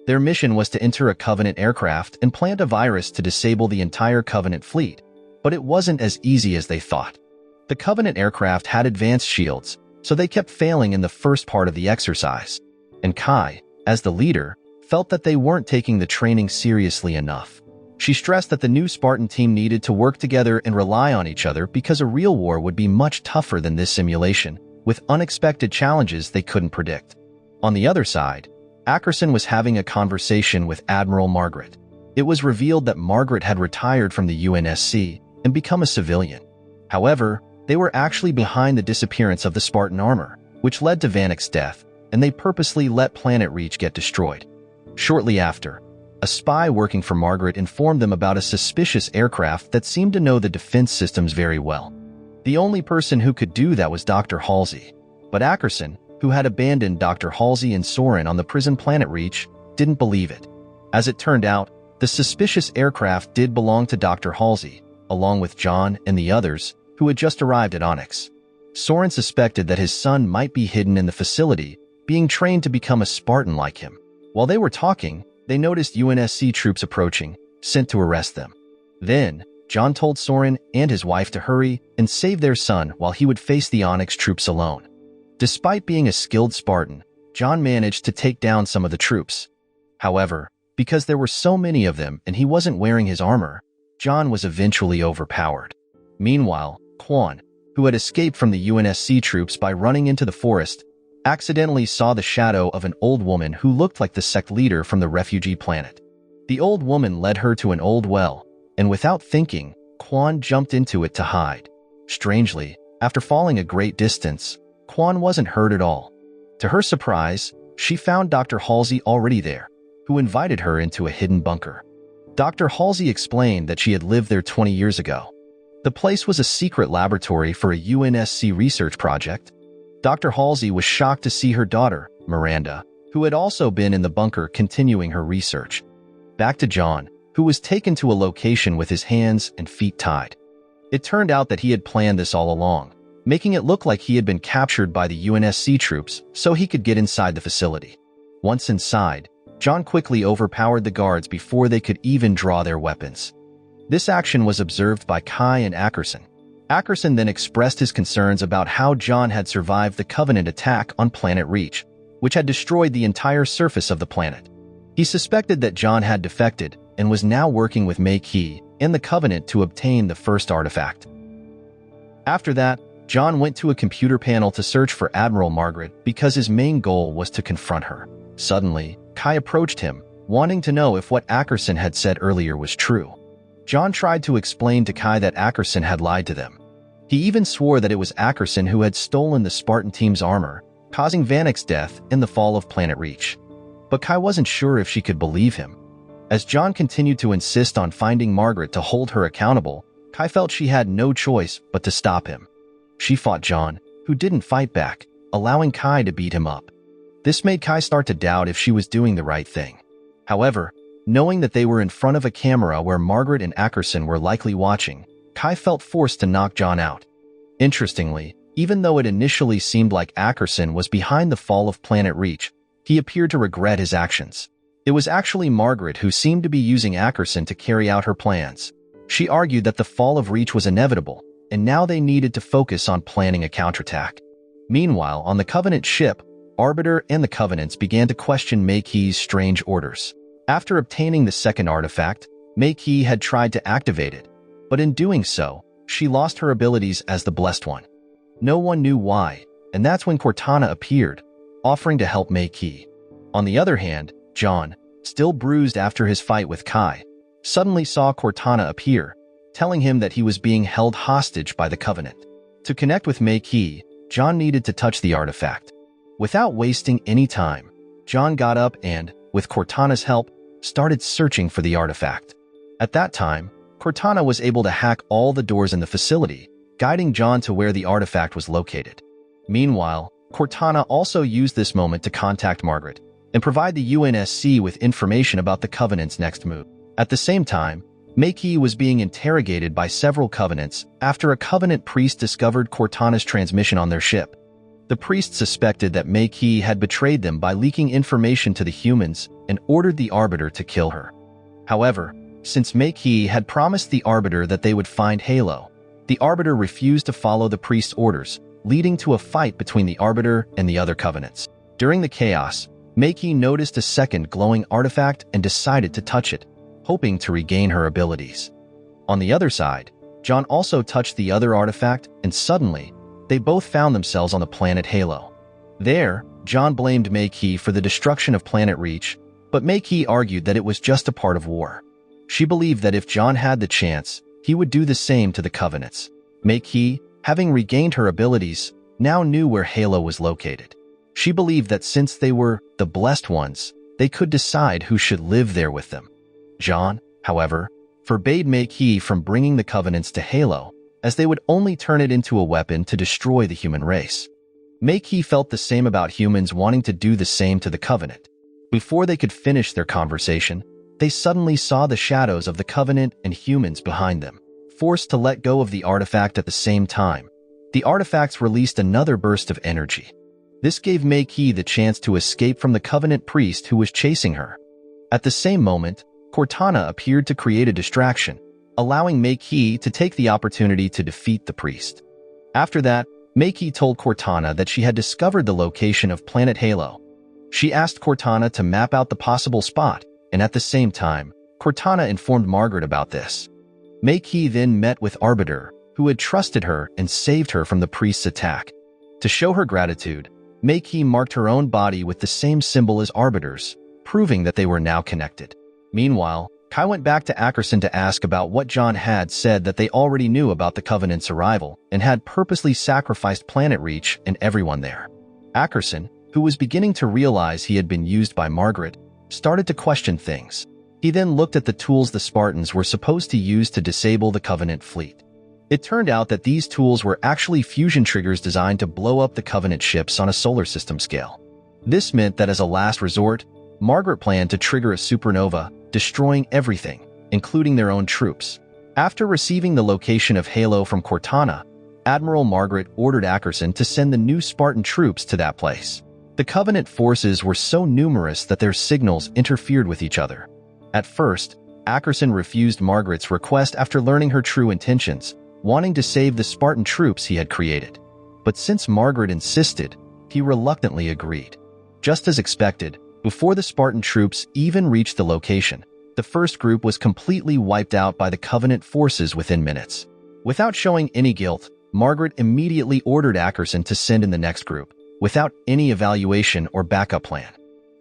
Their mission was to enter a Covenant aircraft and plant a virus to disable the entire Covenant fleet, but it wasn't as easy as they thought. The Covenant aircraft had advanced shields, so they kept failing in the first part of the exercise. And Kai, as the leader, felt that they weren't taking the training seriously enough. She stressed that the new Spartan team needed to work together and rely on each other because a real war would be much tougher than this simulation, with unexpected challenges they couldn't predict. On the other side, Ackerson was having a conversation with Admiral Margaret. It was revealed that Margaret had retired from the UNSC and become a civilian. However, they were actually behind the disappearance of the Spartan armor, which led to Vanek's death, and they purposely let Planet Reach get destroyed. Shortly after, a spy working for Margaret informed them about a suspicious aircraft that seemed to know the defense systems very well. The only person who could do that was Dr. Halsey. But Ackerson, who had abandoned Dr. Halsey and Soren on the prison planet Reach, didn't believe it. As it turned out, the suspicious aircraft did belong to Dr. Halsey, along with John and the others who had just arrived at Onyx. Soren suspected that his son might be hidden in the facility, being trained to become a Spartan like him. While they were talking, they noticed UNSC troops approaching, sent to arrest them. Then, John told Soren and his wife to hurry and save their son while he would face the Onyx troops alone. Despite being a skilled Spartan, John managed to take down some of the troops. However, because there were so many of them and he wasn't wearing his armor, John was eventually overpowered. Meanwhile, Quan, who had escaped from the UNSC troops by running into the forest, accidentally saw the shadow of an old woman who looked like the sect leader from the refugee planet. The old woman led her to an old well, and without thinking, Quan jumped into it to hide. Strangely, after falling a great distance, Quan wasn't hurt at all. To her surprise, she found Dr. Halsey already there, who invited her into a hidden bunker. Dr. Halsey explained that she had lived there 20 years ago. The place was a secret laboratory for a UNSC research project. Dr. Halsey was shocked to see her daughter, Miranda, who had also been in the bunker continuing her research. Back to John, who was taken to a location with his hands and feet tied. It turned out that he had planned this all along, making it look like he had been captured by the UNSC troops so he could get inside the facility. Once inside, John quickly overpowered the guards before they could even draw their weapons. This action was observed by Kai and Ackerson. Ackerson then expressed his concerns about how John had survived the Covenant attack on Planet Reach, which had destroyed the entire surface of the planet. He suspected that John had defected and was now working with Mei Qi and the Covenant to obtain the first artifact. After that, John went to a computer panel to search for Admiral Margaret because his main goal was to confront her. Suddenly, Kai approached him, wanting to know if what Ackerson had said earlier was true. John tried to explain to Kai that Ackerson had lied to them. He even swore that it was Ackerson who had stolen the Spartan team's armor, causing Vanek's death in the fall of Planet Reach. But Kai wasn't sure if she could believe him. As John continued to insist on finding Margaret to hold her accountable, Kai felt she had no choice but to stop him. She fought John, who didn't fight back, allowing Kai to beat him up. This made Kai start to doubt if she was doing the right thing. However, knowing that they were in front of a camera where Margaret and Ackerson were likely watching, Kai felt forced to knock John out. Interestingly, even though it initially seemed like Ackerson was behind the fall of Planet Reach, he appeared to regret his actions. It was actually Margaret who seemed to be using Ackerson to carry out her plans. She argued that the fall of Reach was inevitable, and now they needed to focus on planning a counterattack. Meanwhile, on the Covenant ship, Arbiter and the Covenants began to question Mei Qi's strange orders. After obtaining the second artifact, Mei Qi had tried to activate it, but in doing so, she lost her abilities as the Blessed One. No one knew why, and that's when Cortana appeared, offering to help Mei Qi. On the other hand, John, still bruised after his fight with Kai, suddenly saw Cortana appear, telling him that he was being held hostage by the Covenant. To connect with Mei Qi, John needed to touch the artifact. Without wasting any time, John got up and, with Cortana's help, started searching for the artifact. At that time, Cortana was able to hack all the doors in the facility, guiding John to where the artifact was located. Meanwhile, Cortana also used this moment to contact Margaret and provide the UNSC with information about the Covenant's next move. At the same time, Mei Qi was being interrogated by several Covenants after a Covenant priest discovered Cortana's transmission on their ship. The priest suspected that Mei Qi had betrayed them by leaking information to the humans and ordered the Arbiter to kill her. However, since Mei Qi had promised the Arbiter that they would find Halo, the Arbiter refused to follow the priest's orders, leading to a fight between the Arbiter and the other Covenants. During the chaos, Mei Qi noticed a second glowing artifact and decided to touch it, hoping to regain her abilities. On the other side, John also touched the other artifact, and suddenly, they both found themselves on the planet Halo. There, John blamed Mei Qi for the destruction of Planet Reach, but Mei Qi argued that it was just a part of war. She believed that if John had the chance, he would do the same to the Covenants. Mei Qi, having regained her abilities, now knew where Halo was located. She believed that since they were the Blessed Ones, they could decide who should live there with them. John, however, forbade Mei Qi from bringing the Covenants to Halo, as they would only turn it into a weapon to destroy the human race. Mei-Qi felt the same about humans wanting to do the same to the Covenant. Before they could finish their conversation, they suddenly saw the shadows of the Covenant and humans behind them. Forced to let go of the artifact at the same time, the artifacts released another burst of energy. This gave Mei-Qi the chance to escape from the Covenant priest who was chasing her. At the same moment, Cortana appeared to create a distraction, allowing Mei-Qi to take the opportunity to defeat the priest. After that, Mei-Qi told Cortana that she had discovered the location of Planet Halo. She asked Cortana to map out the possible spot, and at the same time, Cortana informed Margaret about this. Mei-Qi then met with Arbiter, who had trusted her and saved her from the priest's attack. To show her gratitude, Mei-Qi marked her own body with the same symbol as Arbiter's, proving that they were now connected. Meanwhile, Kai went back to Ackerson to ask about what John had said that they already knew about the Covenant's arrival and had purposely sacrificed Planet Reach and everyone there. Ackerson, who was beginning to realize he had been used by Margaret, started to question things. He then looked at the tools the Spartans were supposed to use to disable the Covenant fleet. It turned out that these tools were actually fusion triggers designed to blow up the Covenant ships on a solar system scale. This meant that as a last resort, Margaret planned to trigger a supernova, destroying everything, including their own troops. After receiving the location of Halo from Cortana, Admiral Margaret ordered Ackerson to send the new Spartan troops to that place. The Covenant forces were so numerous that their signals interfered with each other. At first, Ackerson refused Margaret's request after learning her true intentions, wanting to save the Spartan troops he had created. But since Margaret insisted, he reluctantly agreed. Just as expected, before the Spartan troops even reached the location, the first group was completely wiped out by the Covenant forces within minutes. Without showing any guilt, Margaret immediately ordered Ackerson to send in the next group, without any evaluation or backup plan.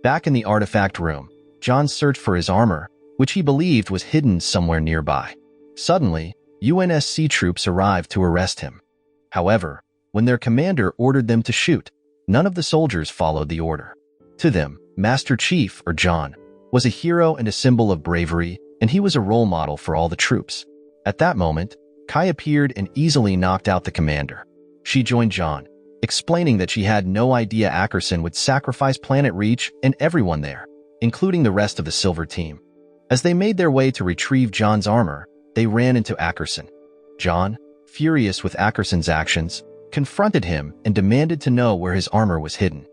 Back in the artifact room, John searched for his armor, which he believed was hidden somewhere nearby. Suddenly, UNSC troops arrived to arrest him. However, when their commander ordered them to shoot, none of the soldiers followed the order. To them, Master Chief, or John, was a hero and a symbol of bravery, and he was a role model for all the troops. At that moment, Kai appeared and easily knocked out the commander. She joined John, explaining that she had no idea Ackerson would sacrifice Planet Reach and everyone there, including the rest of the Silver team. As they made their way to retrieve John's armor, they ran into Ackerson. John, furious with Ackerson's actions, confronted him and demanded to know where his armor was hidden.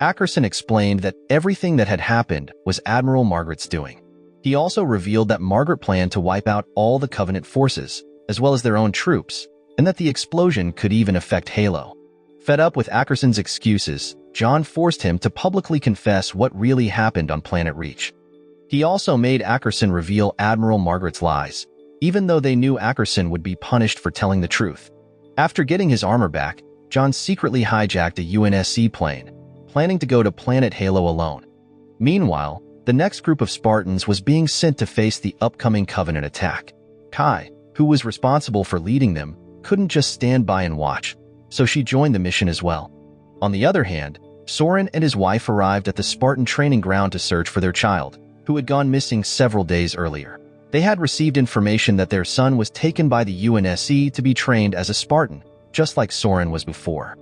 Ackerson explained that everything that had happened was Admiral Margaret's doing. He also revealed that Margaret planned to wipe out all the Covenant forces, as well as their own troops, and that the explosion could even affect Halo. Fed up with Ackerson's excuses, John forced him to publicly confess what really happened on Planet Reach. He also made Ackerson reveal Admiral Margaret's lies, even though they knew Ackerson would be punished for telling the truth. After getting his armor back, John secretly hijacked a UNSC plane, planning to go to Planet Halo alone. Meanwhile, the next group of Spartans was being sent to face the upcoming Covenant attack. Kai, who was responsible for leading them, couldn't just stand by and watch, so she joined the mission as well. On the other hand, Soren and his wife arrived at the Spartan training ground to search for their child, who had gone missing several days earlier. They had received information that their son was taken by the UNSC to be trained as a Spartan, just like Soren was before.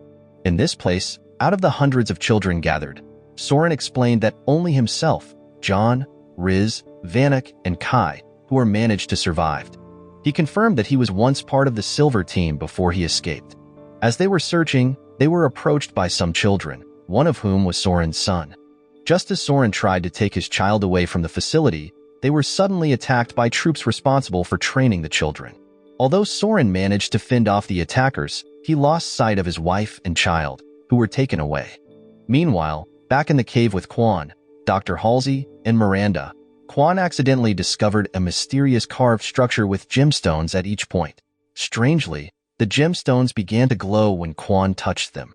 In this place, out of the hundreds of children gathered, Soren explained that only himself, John, Riz, Vanek, and Kai, who were managed to survive. He confirmed that he was once part of the Silver team before he escaped. As they were searching, they were approached by some children, one of whom was Soren's son. Just as Soren tried to take his child away from the facility, they were suddenly attacked by troops responsible for training the children. Although Soren managed to fend off the attackers, he lost sight of his wife and child, who were taken away. Meanwhile, back in the cave with Quan, Dr. Halsey, and Miranda, Quan accidentally discovered a mysterious carved structure with gemstones at each point. Strangely, the gemstones began to glow when Quan touched them.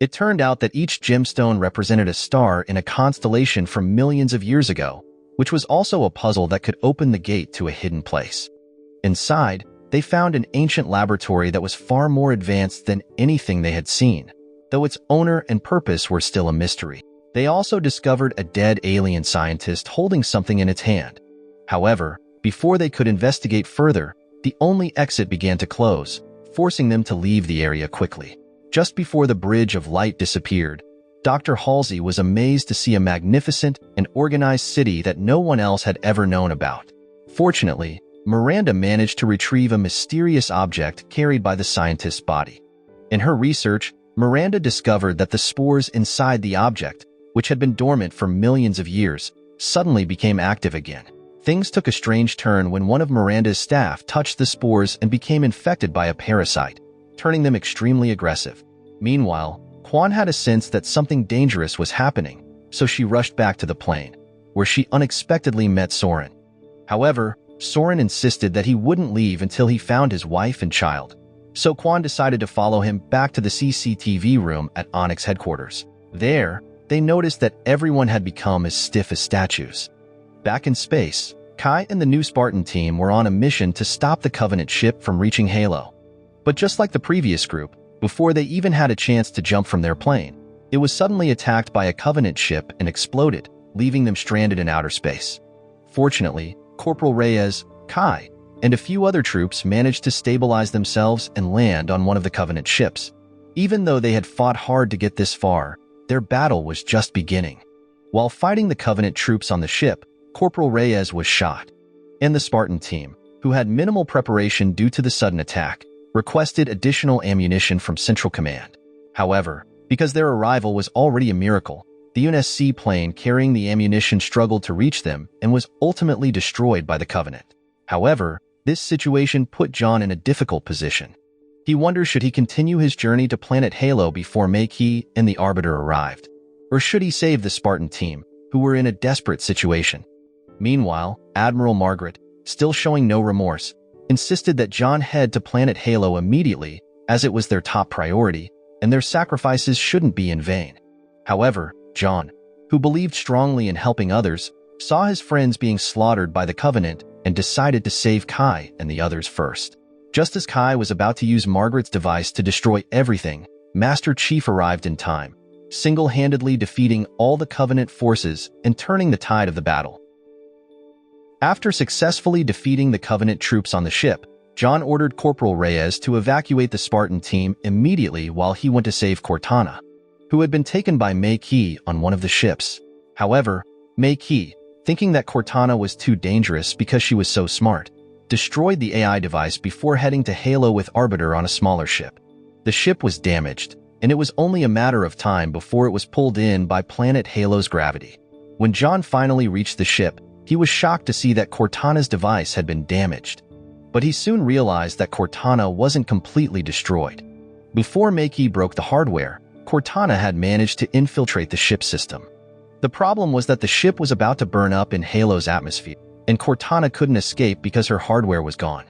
It turned out that each gemstone represented a star in a constellation from millions of years ago, which was also a puzzle that could open the gate to a hidden place. Inside, they found an ancient laboratory that was far more advanced than anything they had seen, though its owner and purpose were still a mystery. They also discovered a dead alien scientist holding something in its hand. However, before they could investigate further, the only exit began to close, forcing them to leave the area quickly. Just before the Bridge of Light disappeared, Dr. Halsey was amazed to see a magnificent and organized city that no one else had ever known about. Fortunately, Miranda managed to retrieve a mysterious object carried by the scientist's body. In her research, Miranda discovered that the spores inside the object, which had been dormant for millions of years, suddenly became active again. Things took a strange turn when one of Miranda's staff touched the spores and became infected by a parasite, turning them extremely aggressive. Meanwhile, Quan had a sense that something dangerous was happening, so she rushed back to the plane, where she unexpectedly met Soren. However, Soren insisted that he wouldn't leave until he found his wife and child, so Quan decided to follow him back to the CCTV room at Onyx headquarters. There, they noticed that everyone had become as stiff as statues. Back in space, Kai and the new Spartan team were on a mission to stop the Covenant ship from reaching Halo. But just like the previous group, before they even had a chance to jump from their plane, it was suddenly attacked by a Covenant ship and exploded, leaving them stranded in outer space. Fortunately, Corporal Reyes, Kai, and a few other troops managed to stabilize themselves and land on one of the Covenant ships. Even though they had fought hard to get this far, their battle was just beginning. While fighting the Covenant troops on the ship, Corporal Reyes was shot, and the Spartan team, who had minimal preparation due to the sudden attack, requested additional ammunition from Central Command. However, because their arrival was already a miracle, the UNSC plane carrying the ammunition struggled to reach them and was ultimately destroyed by the Covenant. However, this situation put John in a difficult position. He wonders should he continue his journey to planet Halo before Mei-Qi and the Arbiter arrived, or should he save the Spartan team, who were in a desperate situation. Meanwhile, Admiral Margaret, still showing no remorse, insisted that John head to planet Halo immediately, as it was their top priority, and their sacrifices shouldn't be in vain. However, John, who believed strongly in helping others, saw his friends being slaughtered by the Covenant and decided to save Kai and the others first. Just as Kai was about to use Margaret's device to destroy everything, Master Chief arrived in time, single-handedly defeating all the Covenant forces and turning the tide of the battle. After successfully defeating the Covenant troops on the ship, John ordered Corporal Reyes to evacuate the Spartan team immediately while he went to save Cortana, who had been taken by Mei-Qi on one of the ships. However, Mei-Qi, thinking that Cortana was too dangerous because she was so smart, destroyed the AI device before heading to Halo with Arbiter on a smaller ship. The ship was damaged, and it was only a matter of time before it was pulled in by planet Halo's gravity. When John finally reached the ship, he was shocked to see that Cortana's device had been damaged. But he soon realized that Cortana wasn't completely destroyed. Before Mei-Qi broke the hardware, Cortana had managed to infiltrate the ship system. The problem was that the ship was about to burn up in Halo's atmosphere, and Cortana couldn't escape because her hardware was gone.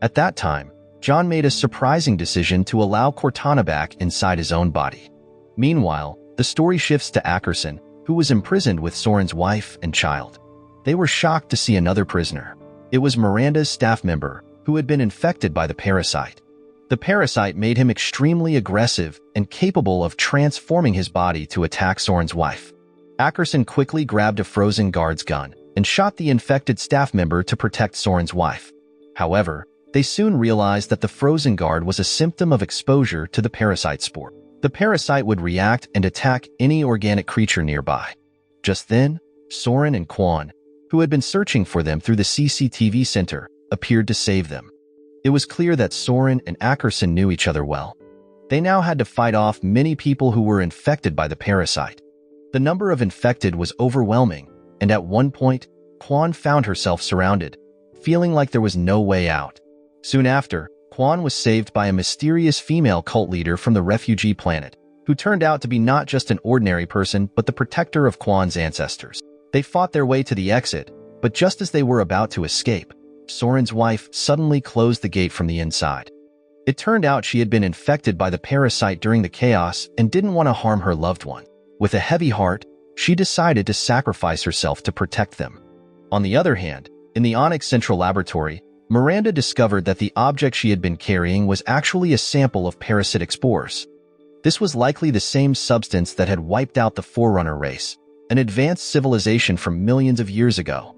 At that time, John made a surprising decision to allow Cortana back inside his own body. Meanwhile, the story shifts to Ackerson, who was imprisoned with Soren's wife and child. They were shocked to see another prisoner. It was Miranda's staff member, who had been infected by the parasite. The parasite made him extremely aggressive and capable of transforming his body to attack Soren's wife. Ackerson quickly grabbed a frozen guard's gun and shot the infected staff member to protect Soren's wife. However, they soon realized that the frozen guard was a symptom of exposure to the parasite spore. The parasite would react and attack any organic creature nearby. Just then, Soren and Quan, who had been searching for them through the CCTV center, appeared to save them. It was clear that Soren and Ackerson knew each other well. They now had to fight off many people who were infected by the parasite. The number of infected was overwhelming, and at one point, Quan found herself surrounded, feeling like there was no way out. Soon after, Quan was saved by a mysterious female cult leader from the refugee planet, who turned out to be not just an ordinary person but the protector of Quan's ancestors. They fought their way to the exit, but just as they were about to escape, Soren's wife suddenly closed the gate from the inside. It turned out she had been infected by the parasite during the chaos and didn't want to harm her loved one. With a heavy heart, she decided to sacrifice herself to protect them. On the other hand, in the Onyx Central Laboratory, Miranda discovered that the object she had been carrying was actually a sample of parasitic spores. This was likely the same substance that had wiped out the Forerunner race, an advanced civilization from millions of years ago.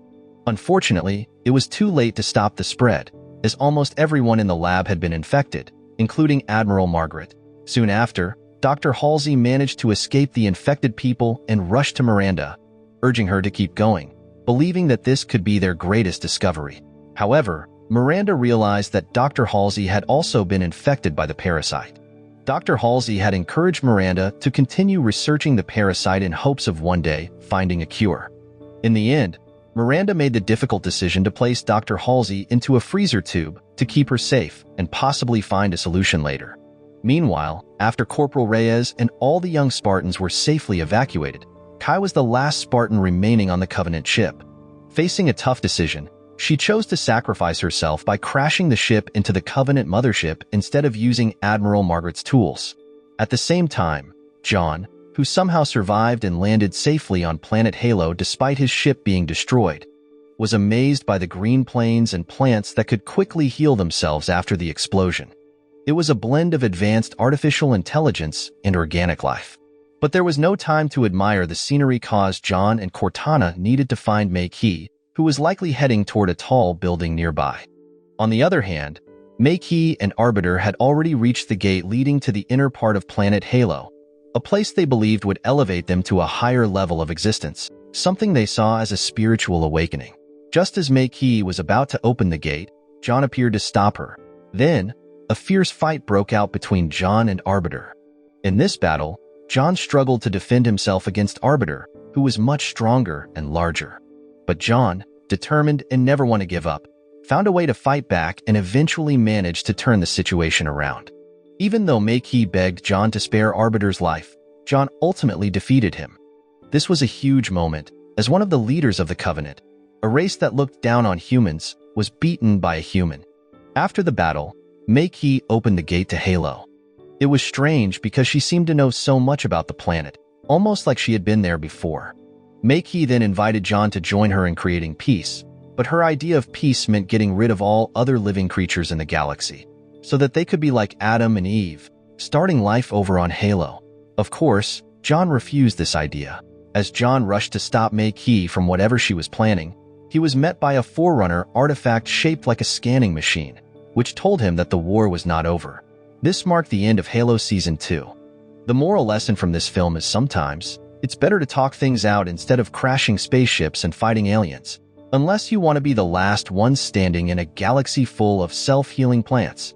Unfortunately, it was too late to stop the spread, as almost everyone in the lab had been infected, including Admiral Margaret. Soon after, Dr. Halsey managed to escape the infected people and rushed to Miranda, urging her to keep going, believing that this could be their greatest discovery. However, Miranda realized that Dr. Halsey had also been infected by the parasite. Dr. Halsey had encouraged Miranda to continue researching the parasite in hopes of one day finding a cure. In the end, Miranda made the difficult decision to place Dr. Halsey into a freezer tube to keep her safe and possibly find a solution later. Meanwhile, after Corporal Reyes and all the young Spartans were safely evacuated, Kai was the last Spartan remaining on the Covenant ship. Facing a tough decision, she chose to sacrifice herself by crashing the ship into the Covenant mothership instead of using Admiral Margaret's tools. At the same time, John, who somehow survived and landed safely on planet Halo despite his ship being destroyed, was amazed by the green plains and plants that could quickly heal themselves after the explosion. It was a blend of advanced artificial intelligence and organic life. But there was no time to admire the scenery cause John and Cortana needed to find Mei Qi, who was likely heading toward a tall building nearby. On the other hand, Mei Qi and Arbiter had already reached the gate leading to the inner part of planet Halo, a place they believed would elevate them to a higher level of existence, something they saw as a spiritual awakening. Just as Mei Qi was about to open the gate, John appeared to stop her. Then, a fierce fight broke out between John and Arbiter. In this battle, John struggled to defend himself against Arbiter, who was much stronger and larger. But John, determined and never want to give up, found a way to fight back and eventually managed to turn the situation around. Even though Mei Qi begged John to spare Arbiter's life, John ultimately defeated him. This was a huge moment, as one of the leaders of the Covenant, a race that looked down on humans, was beaten by a human. After the battle, Mei Qi opened the gate to Halo. It was strange because she seemed to know so much about the planet, almost like she had been there before. Mei Qi then invited John to join her in creating peace, but her idea of peace meant getting rid of all other living creatures in the galaxy, so that they could be like Adam and Eve, starting life over on Halo. Of course, John refused this idea. As John rushed to stop Mei Qi from whatever she was planning, he was met by a Forerunner artifact shaped like a scanning machine, which told him that the war was not over. This marked the end of Halo Season 2. The moral lesson from this film is sometimes, it's better to talk things out instead of crashing spaceships and fighting aliens, unless you want to be the last one standing in a galaxy full of self-healing plants.